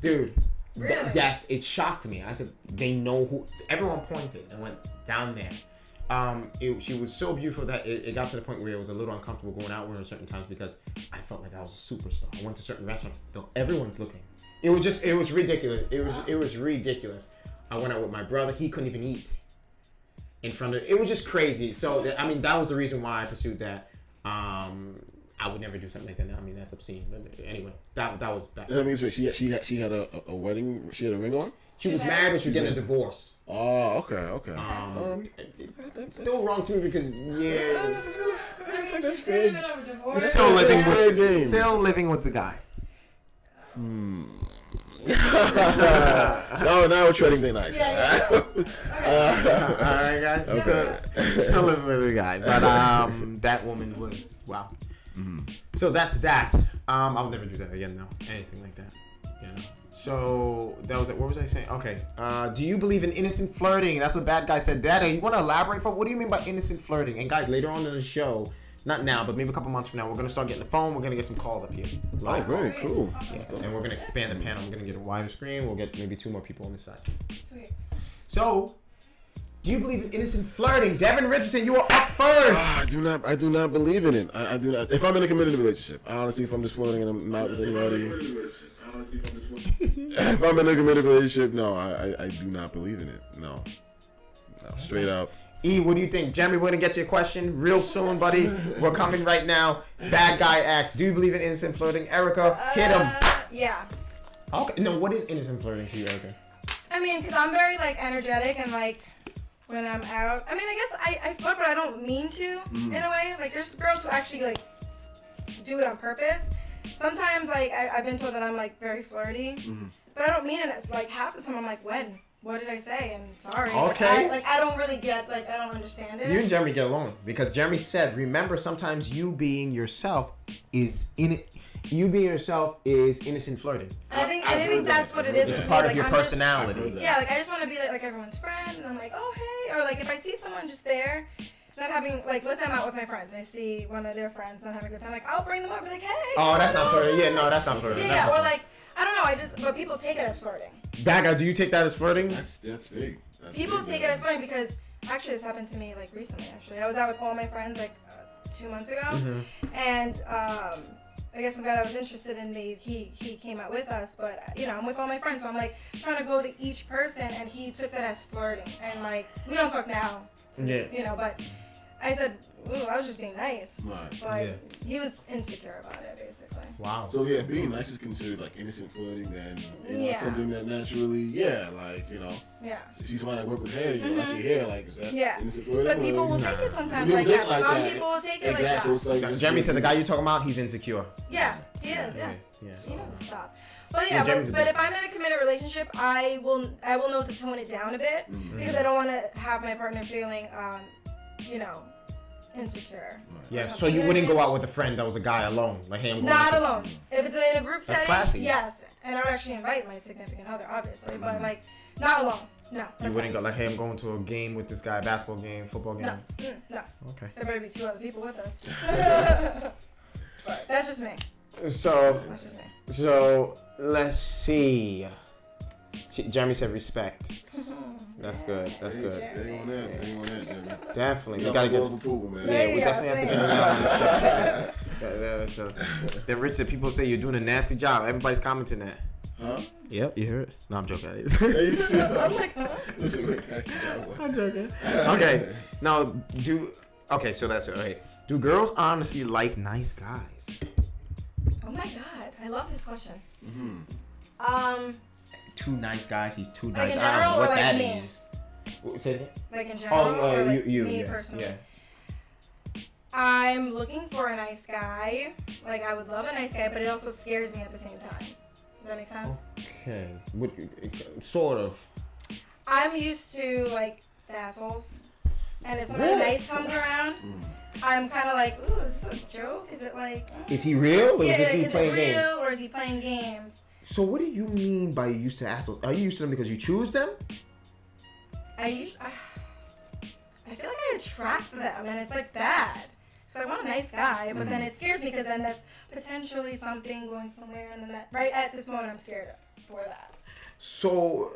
Dude, Really? Yes, it shocked me. I said, they know who. Everyone pointed and went down there. She was so beautiful that it got to the point where it was a little uncomfortable going out with her certain times because I felt like I was a superstar. I went to certain restaurants, though everyone's looking. It was ridiculous. It was ridiculous. I went out with my brother. He couldn't even eat in front of. It was just crazy. So I mean, that was the reason why I pursued that. I would never do something like that now. I mean, that's obscene. But anyway, that was bad. That means she had a wedding. She had a ring on. She was married, but she was getting a divorce. Oh, okay. It's still wrong to me because that's fair. Still living with the guy. No, now we're treading the nice. All right, guys. Okay. Still living with the guy, but that woman was wow. Mm-hmm. So that's that. I'll never do that again. No, anything like that. You know. So that was it. What was I saying? Okay. Do you believe in innocent flirting? That's what Bad Guy said. Dad, you want to elaborate for? What do you mean by innocent flirting? And guys, later on in the show, not now, but maybe a couple months from now, we're gonna start getting the phone. We're gonna get some calls up here. Oh, great, cool. Yeah. And we're gonna expand the panel. We're gonna get a wider screen. We'll get maybe 2 more people on this side. Sweet. So, do you believe in innocent flirting? Devin Richardson, you are up first. I do not believe in it. I do not. If I'm in a committed relationship, honestly, if I'm just flirting and I'm not with anybody. If I'm in a committed relationship, no, I do not believe in it. No, straight up. E, what do you think? Jeremy, we're going to get to your question real soon, buddy. We're coming right now. Bad Guy Act. Do you believe in innocent flirting? Erica, hit him. Yeah. Okay. No, what is innocent flirting to you, Erica? I mean, because I'm very, like, energetic and, like, when I'm out. I mean, I guess I flirt, but I don't mean to, in a way. Like, there's girls who actually, like, do it on purpose. Sometimes, like, I've been told that I'm, like, very flirty. But I don't mean it. It's, like, half the time I'm like, when? What did I say? And sorry. Okay. I don't really get, like, I don't understand it. You and Jeremy get along because Jeremy said, remember, sometimes you being yourself is innocent flirting. I think that's what it is. It's a with part me. of your I'm personality. Yeah, like, I just want to be, like everyone's friend. And I'm like, oh, hey. Or, like, if I see someone just there, not having, like, let's say I'm out with my friends and I see one of their friends not having a good time, like, I'll bring them up and be like, hey. Oh, that's not flirting. Yeah, no, that's not flirting. Yeah, or, like, I don't know, but people take it as flirting. Bad Guy, do you take that as flirting? That's big. People take it as flirting because, actually, this happened to me, like, recently, actually. I was out with all my friends, like, 2 months ago, and, I guess some guy that was interested in me, he came out with us, but, you know, I'm with all my friends, so I'm, like, trying to go to each person, and he took that as flirting, and, like, we don't talk now, you know, but I said, ooh, I was just being nice, but he was insecure about it, basically. Wow. So, yeah, being nice is considered, like, innocent flirting, then, you know, something that naturally, like, you know, you see somebody that work with hair, you like your hair, like, is that innocent flirting? But people will take it sometimes like that. Some people will take it like that. So it's like, Jeremy said the guy you're talking about, he's insecure. Yeah, he is, yeah. He knows to stop. But Yeah, but if I'm in a committed relationship, I will know to tone it down a bit because I don't want to have my partner feeling, you know, insecure. Yeah, so you wouldn't go out with a friend that was a guy alone, like hey, I'm going not alone. If it's in a group That's setting, classy. yes, and I would actually invite my significant other, obviously, but like not alone. No. You wouldn't go like, hey, I'm going to a game with this guy, basketball game, football game. No. Okay. There better be 2 other people with us. But that's just me. So That's just me. So let's see. Jeremy said respect. That's good. That's good. They on that. Definitely. You gotta get approval, man. Yeah, we definitely have to get it. Then Rich said people say you're doing a nasty job. Everybody's commenting that. Huh? Yep, you heard it. No, I'm joking. I'm like, huh? I'm joking. Okay. Now, okay, so that's it. Okay. Do girls honestly like nice guys? Oh my god, I love this question. Two nice guys. He's too Like nice. in I don't know general what or like that me? is. Say it again? Like in general, or like you, me yeah, personally. Yeah. I'm looking for a nice guy. Like I would love a nice guy, but it also scares me at the same time. Does that make sense? Okay. Sort of. I'm used to like the assholes, and if somebody nice comes around, I'm kind of like, ooh, is this a joke? Is it like? Is he real or Yeah, is he is playing it real games? or is he playing games? So what do you mean by you used to assholes? Are you used to them because you choose them? I feel like I attract them, and it's like bad. So I want a nice guy, but then it scares me because then that's potentially something going somewhere, and then that right at this moment I'm scared for that. So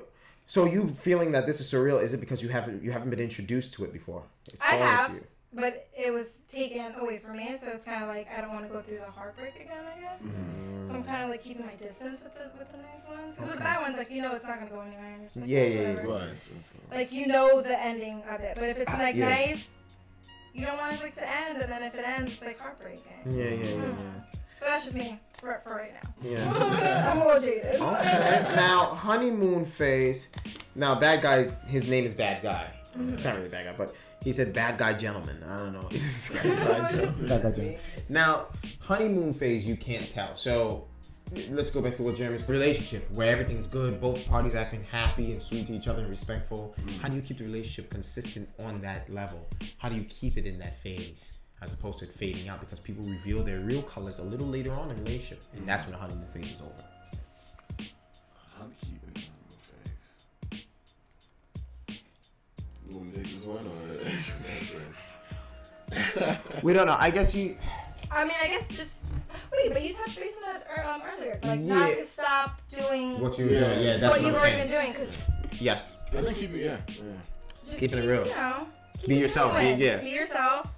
you feeling that this is surreal? Is it because you haven't been introduced to it before? I have, but it was taken away from me, so it's kind of like I don't want to go through the heartbreak again, I guess. So I'm kind of like keeping my distance with the nice ones, because with the bad ones, like it's not gonna go anywhere. And you're just like, Right. Like the ending of it, but if it's like nice, you don't want it like to end, and then if it ends, it's like heartbreaking. Yeah. But that's just me for right now. Yeah. I'm all jaded. Okay. Now, honeymoon phase. Now, bad guy, his name is Bad Guy. It's not really Bad Guy, but he said Bad Guy Gentleman. I don't know. Bad Guy Gentleman. Now, honeymoon phase, you can't tell. So, let's go back to what Jeremy's relationship, where everything's good, both parties acting happy and sweet to each other and respectful. How do you keep the relationship consistent on that level? How do you keep it in that phase? As opposed to it fading out, because people reveal their real colors a little later on in the relationship, and that's when the honeymoon phase is over. How to keep it in the phase? You want me to take this one or? We don't know. I guess just wait. But you touched base on that earlier, like not to stop doing what you were doing. Yeah, that's what you've already been doing. Cause yes, I think keep it. Just keeping it real. Be yourself. Be yourself.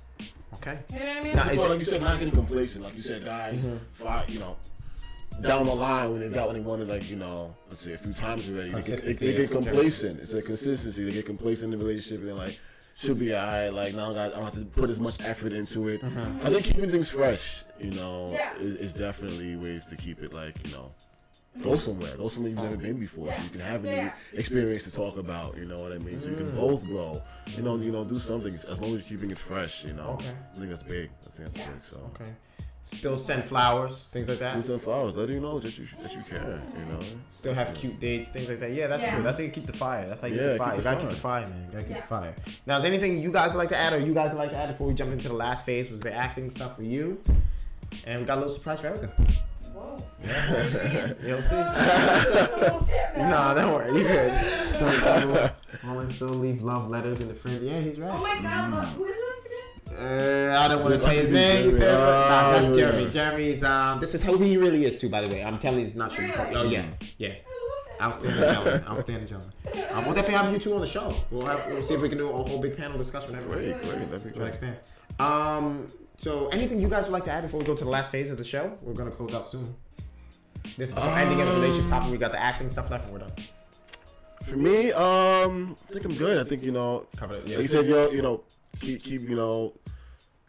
Okay. You know what I mean? Well, like you said, not getting complacent. Like you said, guys, down the line when they got what they wanted, like, let's say a few times already, they get complacent. It's a consistency. They get complacent in the relationship, and they're like, should be alright. Like, now I don't have to put as much effort into it. I think keeping things fresh, is definitely ways to keep it, like, go somewhere you've never been before, so you can have a new experience to talk about. You know what I mean? So you can both grow. Do something as long as you're keeping it fresh. Okay. I think that's big. Big. So okay. Still send flowers, things like that. Send flowers. Let you know that you care. Still have cute dates, things like that. Yeah, that's true. That's how you keep the fire. That's how you keep the fire. You gotta keep the fire, man. You gotta keep the fire. Now, is there anything you guys would like to add, or you guys would like to add before we jump into the last phase? Was there acting stuff for you? And we got a little surprise for Erica. Whoa. You'll see. No, don't worry. You good. Someone still leave love letters in the fridge. Yeah, he's right. Oh my God, who is this again? I don't want to tell you his name. That's Jeremy. Jeremy's, this is how he really is too, by the way. I'm telling you, it's not true. Oh, yeah. Outstanding gentleman. We'll definitely have you two on the show. We'll see if we can do a whole big panel discussion. Great. That'd be great. Expand. So, anything you guys would like to add before we go to the last phase of the show? We're going to close out soon. This is the ending of the relationship topic. We got the acting stuff left, and we're done. For me, I think I'm good. I think, cover it. Like you said,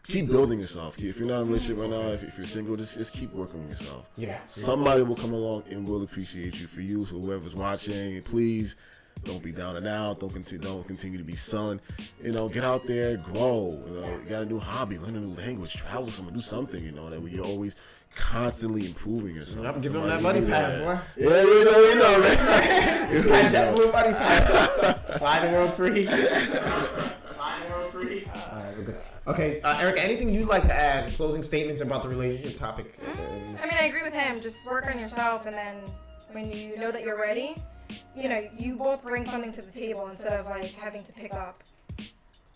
keep building yourself. If you're not in a relationship right now, if you're single, just keep working on yourself. Yeah. Somebody will come along and will appreciate you. For you, so whoever's watching, please don't be down and out. Don't continue to be sullen. Get out there, grow. You got a new hobby, learn a new language, travel somewhere, do something. That way you're always constantly improving yourself. I'm giving them that money pass, boy. Yeah, you know, man. Catch that blue money pass. Fly the world free. Fly the world free. All right, we're good. Okay, Erica, anything you'd like to add? Closing statements about the relationship topic? I agree with him. Just work on yourself, and then when you know that you're ready, you both bring something to the table instead of like having to pick up.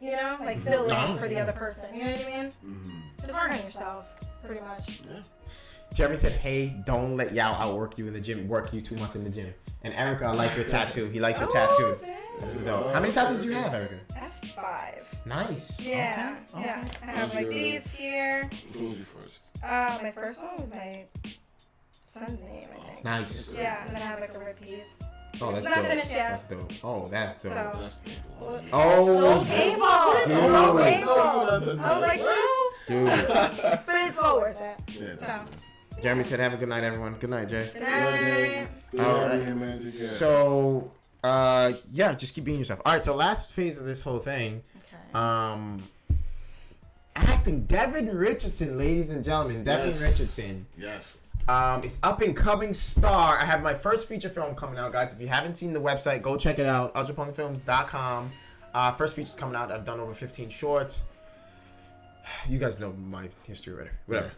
Fill in for the other person. You know what I mean? Just work on yourself, pretty much. Yeah. Jeremy said, hey, don't let Yao outwork you in the gym, work you too much in the gym. And Erica, I like your tattoo. He likes your tattoo. How many tattoos do you have, Erica? I have 5. Nice. Yeah. Okay. Yeah. I have like these here. Which one was your first? My first one was my son's name, I think. Nice. Yeah, and then I have like a rib piece. Oh, that's it's not dope. finished yet. That's dope. Oh, that's dope. So, That's painful. So painful. So painful. I was like, dude. But it's all worth it. Yeah, so. Jeremy said, have a good night, everyone. Good night, Jay. Good night. All right. So, just keep being yourself. All right, so last phase of this whole thing. Okay. Acting. Devin Richardson, ladies and gentlemen. Devin Richardson. Yes. It's up and coming star. I have my first feature film coming out, guys. If you haven't seen the website, go check it out. ultrapunkfilms.com. First feature's coming out. I've done over 15 shorts. You guys know my history already. Whatever.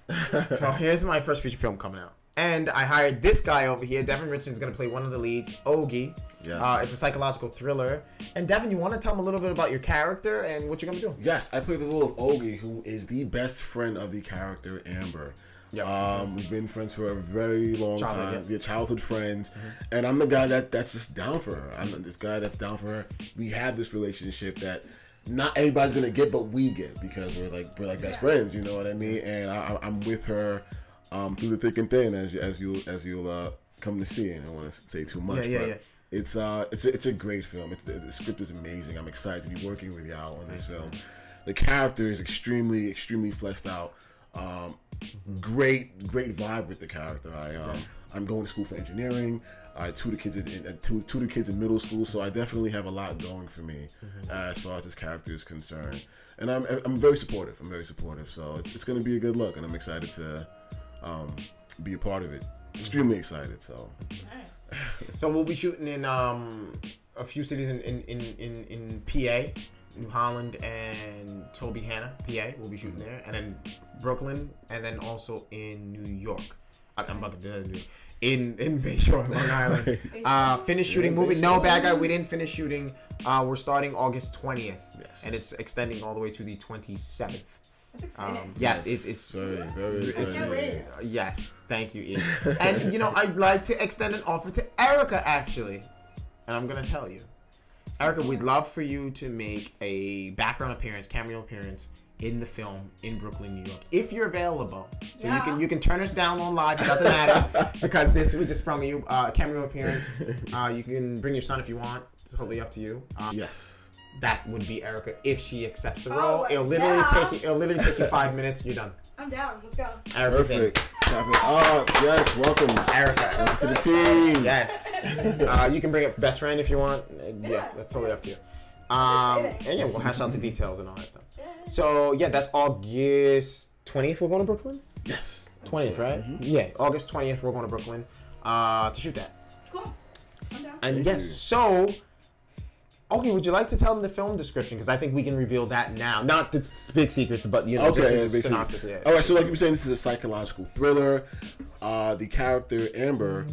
So here's my first feature film coming out. And I hired this guy over here. Devin Richardson's going to play one of the leads, Ogie. Yes. It's a psychological thriller. And Devin, you want to tell him a little bit about your character and what you're going to do? Yes, I play the role of Ogie, who is the best friend of the character Amber. Yeah. We've been friends for a very long time. Yeah. We're childhood friends. And I'm the guy that's just down for her. I'm this guy that's down for her. We have this relationship that not everybody's gonna get, but we get because we're like best friends. You know what I mean? And I'm with her through the thick and thin, as you'll come to see. And I don't want to say too much, but it's a great film. The script is amazing. I'm excited to be working with y'all on this film. The character is extremely fleshed out. Great vibe with the character. I'm going to school for engineering. I tutor kids in middle school, so I definitely have a lot going for me as far as this character is concerned. And I'm very supportive. So it's going to be a good look, and I'm excited to be a part of it. Extremely excited. So. Nice. So we'll be shooting in a few cities in PA, New Holland, and Toby Hanna, PA. We'll be shooting there, and then Brooklyn, and then also in New York. I'm about to do that. In Bayshore, Long Island. Finished shooting movie. No, bad guy. We didn't finish shooting. We're starting August 20th, and it's extending all the way to the 27th. That's exciting. Yes, it's very exciting. Yes, thank you, Ian. And I'd like to extend an offer to Erica actually, and I'm gonna tell you, Erica, we'd love for you to make a background appearance, cameo appearance in the film in Brooklyn, New York, if you're available. So you can turn us down on live. It doesn't matter because we just sprung you cameo appearance. You can bring your son if you want. It's totally up to you. Yes. That would be Erica if she accepts the role. It'll literally take you 5 minutes. You're done. I'm down. Let's go. Erica's Perfect. Yes, welcome, Erica. Welcome to the team. Yes. You can bring a best friend if you want. Yeah, that's totally up to you. And we'll hash out the details and all that stuff. So that's August 20th. We're going to Brooklyn. Yes. 20th, right? Mm-hmm. Yeah, August 20th. We're going to Brooklyn to shoot that. Cool. I'm down. And so. Okay, would you like to tell them the film description? Because I think we can reveal that now. Not the big secrets, but just the synopsis. Yeah. All right, so like you were saying, this is a psychological thriller. The character Amber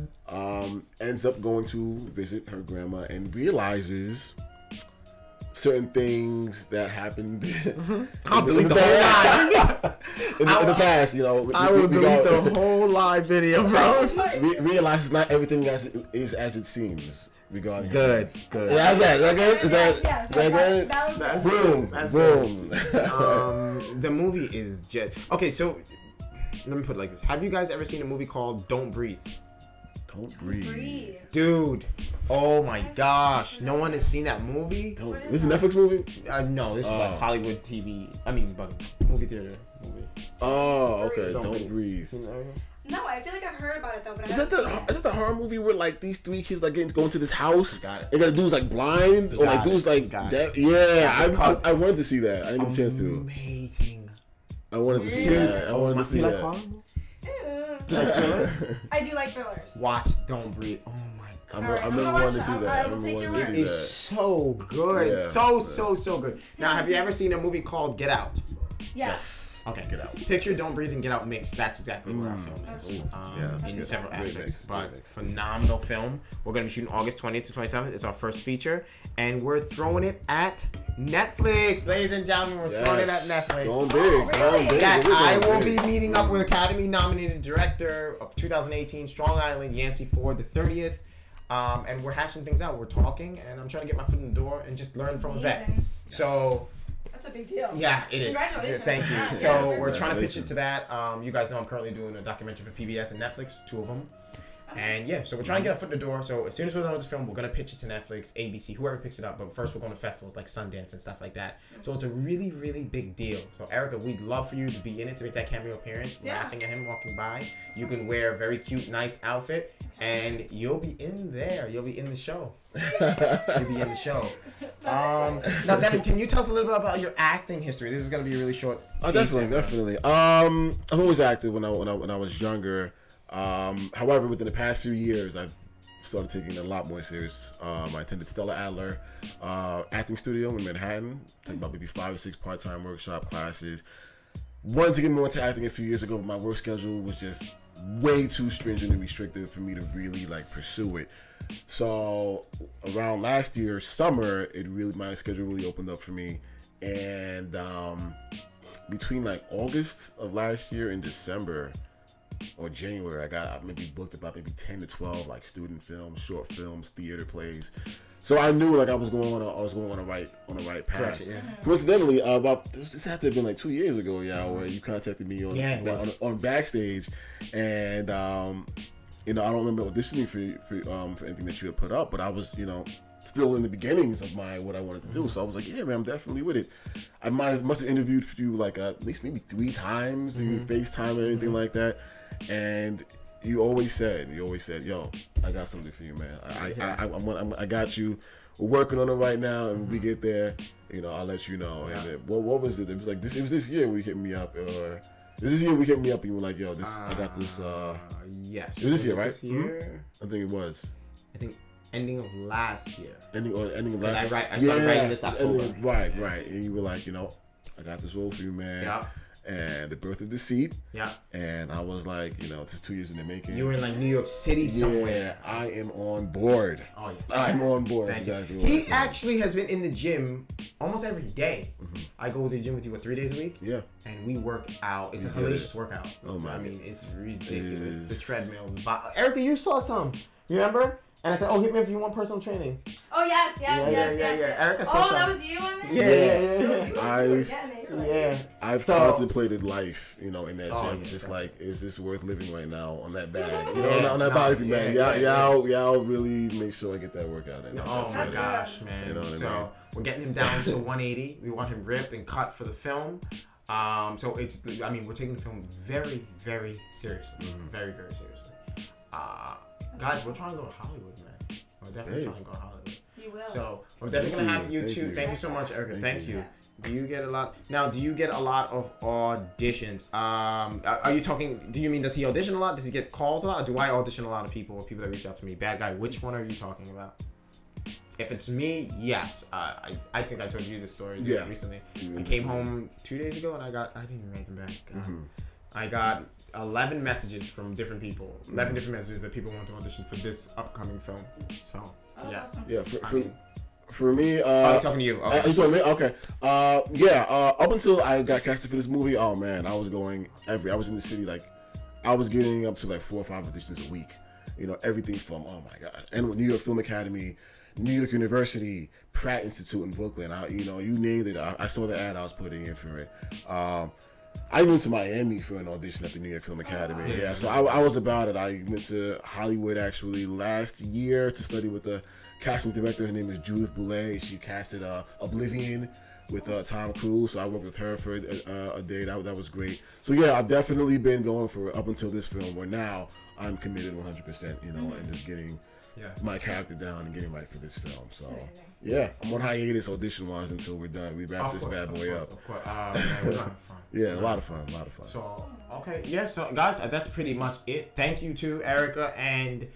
ends up going to visit her grandma and realizes certain things that happened I'll delete the whole live. in the past. I will delete the whole live video, bro. Realizes not everything is as it seems. Regarding good. Yeah, is that good? Is that good? That was Boom. The movie is just okay. So let me put it like this: have you guys ever seen a movie called Don't Breathe? Don't breathe, dude. Oh my gosh, no one has seen that movie. This is a Netflix movie? No, this is like Hollywood TV. I mean, movie theater movie. Oh, okay. Don't breathe. No, I feel like I've heard about it though, but is that the horror movie where like these three kids like going to this house? Got it. They got dudes like blind or like dudes like deaf. Yeah, I wanted to see that. I didn't get a chance to. Amazing. I wanted to see that. I wanted to see that. You like thrillers? I do like thrillers. Watch Don't Breathe. Oh my god. I remember wanting to see that. It is so good. Yeah. So good. Now, have you ever seen a movie called Get Out? Yes. Okay. Get Out. Picture Don't Breathe and Get Out mixed. That's exactly where our film is. In several aspects. But phenomenal film. We're going to be shooting August 20th to 27th. It's our first feature. And we're throwing it at Netflix. Ladies and gentlemen, we're throwing it at Netflix. Going big. Yes, I will be meeting up with Academy-nominated director of 2018, Strong Island, Yancey Ford, the 30th. And we're hashing things out. We're talking, and I'm trying to get my foot in the door and just learn from a vet. So... That's a big deal. Yeah, it is. Congratulations. Thank you. So we're trying to pitch it to that. You guys know I'm currently doing a documentary for PBS and Netflix, 2 of them. And so we're trying to get a foot in the door. So as soon as we're done with this film, we're going to pitch it to Netflix, ABC, whoever picks it up. But first, we're going to festivals like Sundance and stuff like that. So it's a really, really big deal. So Erica, we'd love for you to be in it, to make that cameo appearance, laughing at him walking by. You can wear a very cute, nice outfit, and you'll be in there. You'll be in the show. You'll be in the show. Now, Devin, can you tell us a little bit about your acting history? This is going to be a really short. Definitely. I've always acted when I was younger. However, within the past few years, I've started taking it a lot more serious. I attended Stella Adler acting studio in Manhattan. Took about maybe 5 or 6 part-time workshop classes. Wanted to get more into acting a few years ago, but my work schedule was just way too stringent and restrictive for me to really pursue it. So around last year summer, my schedule really opened up for me, and between August of last year and December, or January, I got maybe booked about maybe 10 to 12 like student films, short films, theater plays. So I knew like I was going on the right path. Correct, yeah. Coincidentally, this had to have been like 2 years ago, where you contacted me on Backstage, and I don't remember auditioning for anything that you had put up, but I was still in the beginnings of what I wanted to do. So I was like, yeah, man, I'm definitely with it. I must have interviewed for you like at least maybe 3 times, FaceTime or anything like that, and you always said, yo, I got something for you, man. I got you. We're working on it right now, and when we get there, I'll let you know. Yeah. And what was it? It was like this. It was this year we hit me up, or this year we hit me up, and you were like, yo, I got this. Yes. It was this year, right? This year? I think it was. I think ending of last year. Ending of last year. I started writing this October. Right. And you were like, I got this role for you, man. Yeah. And The Birth of Deceit. Yeah. And I was like, this is 2 years in the making. You were in like New York City somewhere. Yeah, I am on board. Oh yeah. I'm on board. Exactly. He actually has been in the gym almost every day. I go to the gym with you 3 days a week. Yeah. And we work out. It's a hellacious workout. Oh my. I mean, it's ridiculous. The treadmill. Erica, you saw some. You remember? And I said, hit me if you want personal training. Oh, yes. Erica said something. That was you on there? Yeah. I've contemplated life, in that gym. Just like, is this worth living right now on that bag? On that boxing bag. Y'all really make sure I get that workout in. Oh my gosh, man. So we're getting him down to 180. We want him ripped and cut for the film. So we're taking the film very, very seriously. Very, very seriously. Guys, we're trying to go to Hollywood, man. We're definitely trying to go to Hollywood. You will. So we're definitely gonna have you too. Thank you so much, Erica. Thank you. Do you get a lot? Now, do you get a lot of auditions? Are you talking? Do you mean does he audition a lot? Does he get calls a lot? Or do I audition a lot of people or people that reach out to me? Bad guy. Which one are you talking about? If it's me, yes. I think I told you this story recently. I came home 2 days ago and I didn't even write them back. I got 11 messages from different people. 11 different messages that people want to audition for this upcoming film. So, yeah. Awesome. Yeah, for me... I'm talking to you. Okay. You talking to me? Okay. Up until I got casted for this movie, oh man, I was in the city, like, I was getting up to like 4 or 5 auditions a week. Everything from, oh my God, and New York Film Academy, New York University, Pratt Institute in Brooklyn. You named it. I saw the ad I was putting in for it. I went to Miami for an audition at the New York Film Academy. Yeah, so I was about it. I went to Hollywood actually last year to study with the casting director. Her name is Judith Boulay. She casted Oblivion with Tom Cruise. So I worked with her for a day. That was great. So yeah, I've definitely been going for up until this film, where now I'm committed 100%. And just getting my character down and getting right for this film. So yeah, I'm on hiatus audition-wise until we're done. We wrap this bad boy up. Of course. Man, we're gonna have fun. Yeah, a lot of fun. So okay, yeah. So guys, that's pretty much it. Thank you to Erica and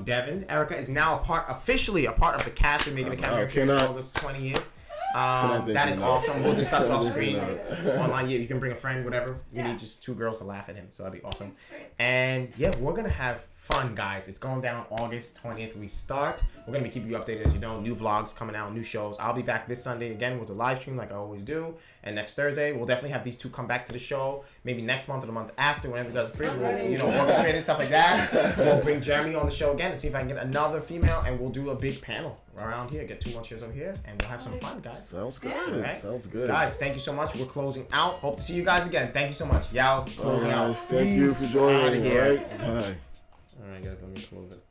Devin. Erica is now officially a part of the cast. We're making a cameo appearance August 20th. That is awesome. We'll discuss it off screen. Online, you can bring a friend, whatever. We need just 2 girls to laugh at him, so that'd be awesome. And yeah, we're gonna have fun, guys. It's going down August 20th. We start. We're gonna be keeping you updated, as you know. New vlogs coming out, new shows. I'll be back this Sunday again with a live stream, like I always do. And next Thursday, we'll definitely have these 2 come back to the show. Maybe next month or the month after, whenever you guys are free. We'll, orchestrate and stuff like that. We'll bring Jeremy on the show again and see if I can get another female, and we'll do a big panel around here. Get 2 more chairs over here, and we'll have some fun, guys. Sounds good. Right? Sounds good. Guys, thank you so much. We're closing out. Hope to see you guys again. Thank you so much. Y'all closing out. Thank you for joining. All right. Bye. All right, guys, let me close it.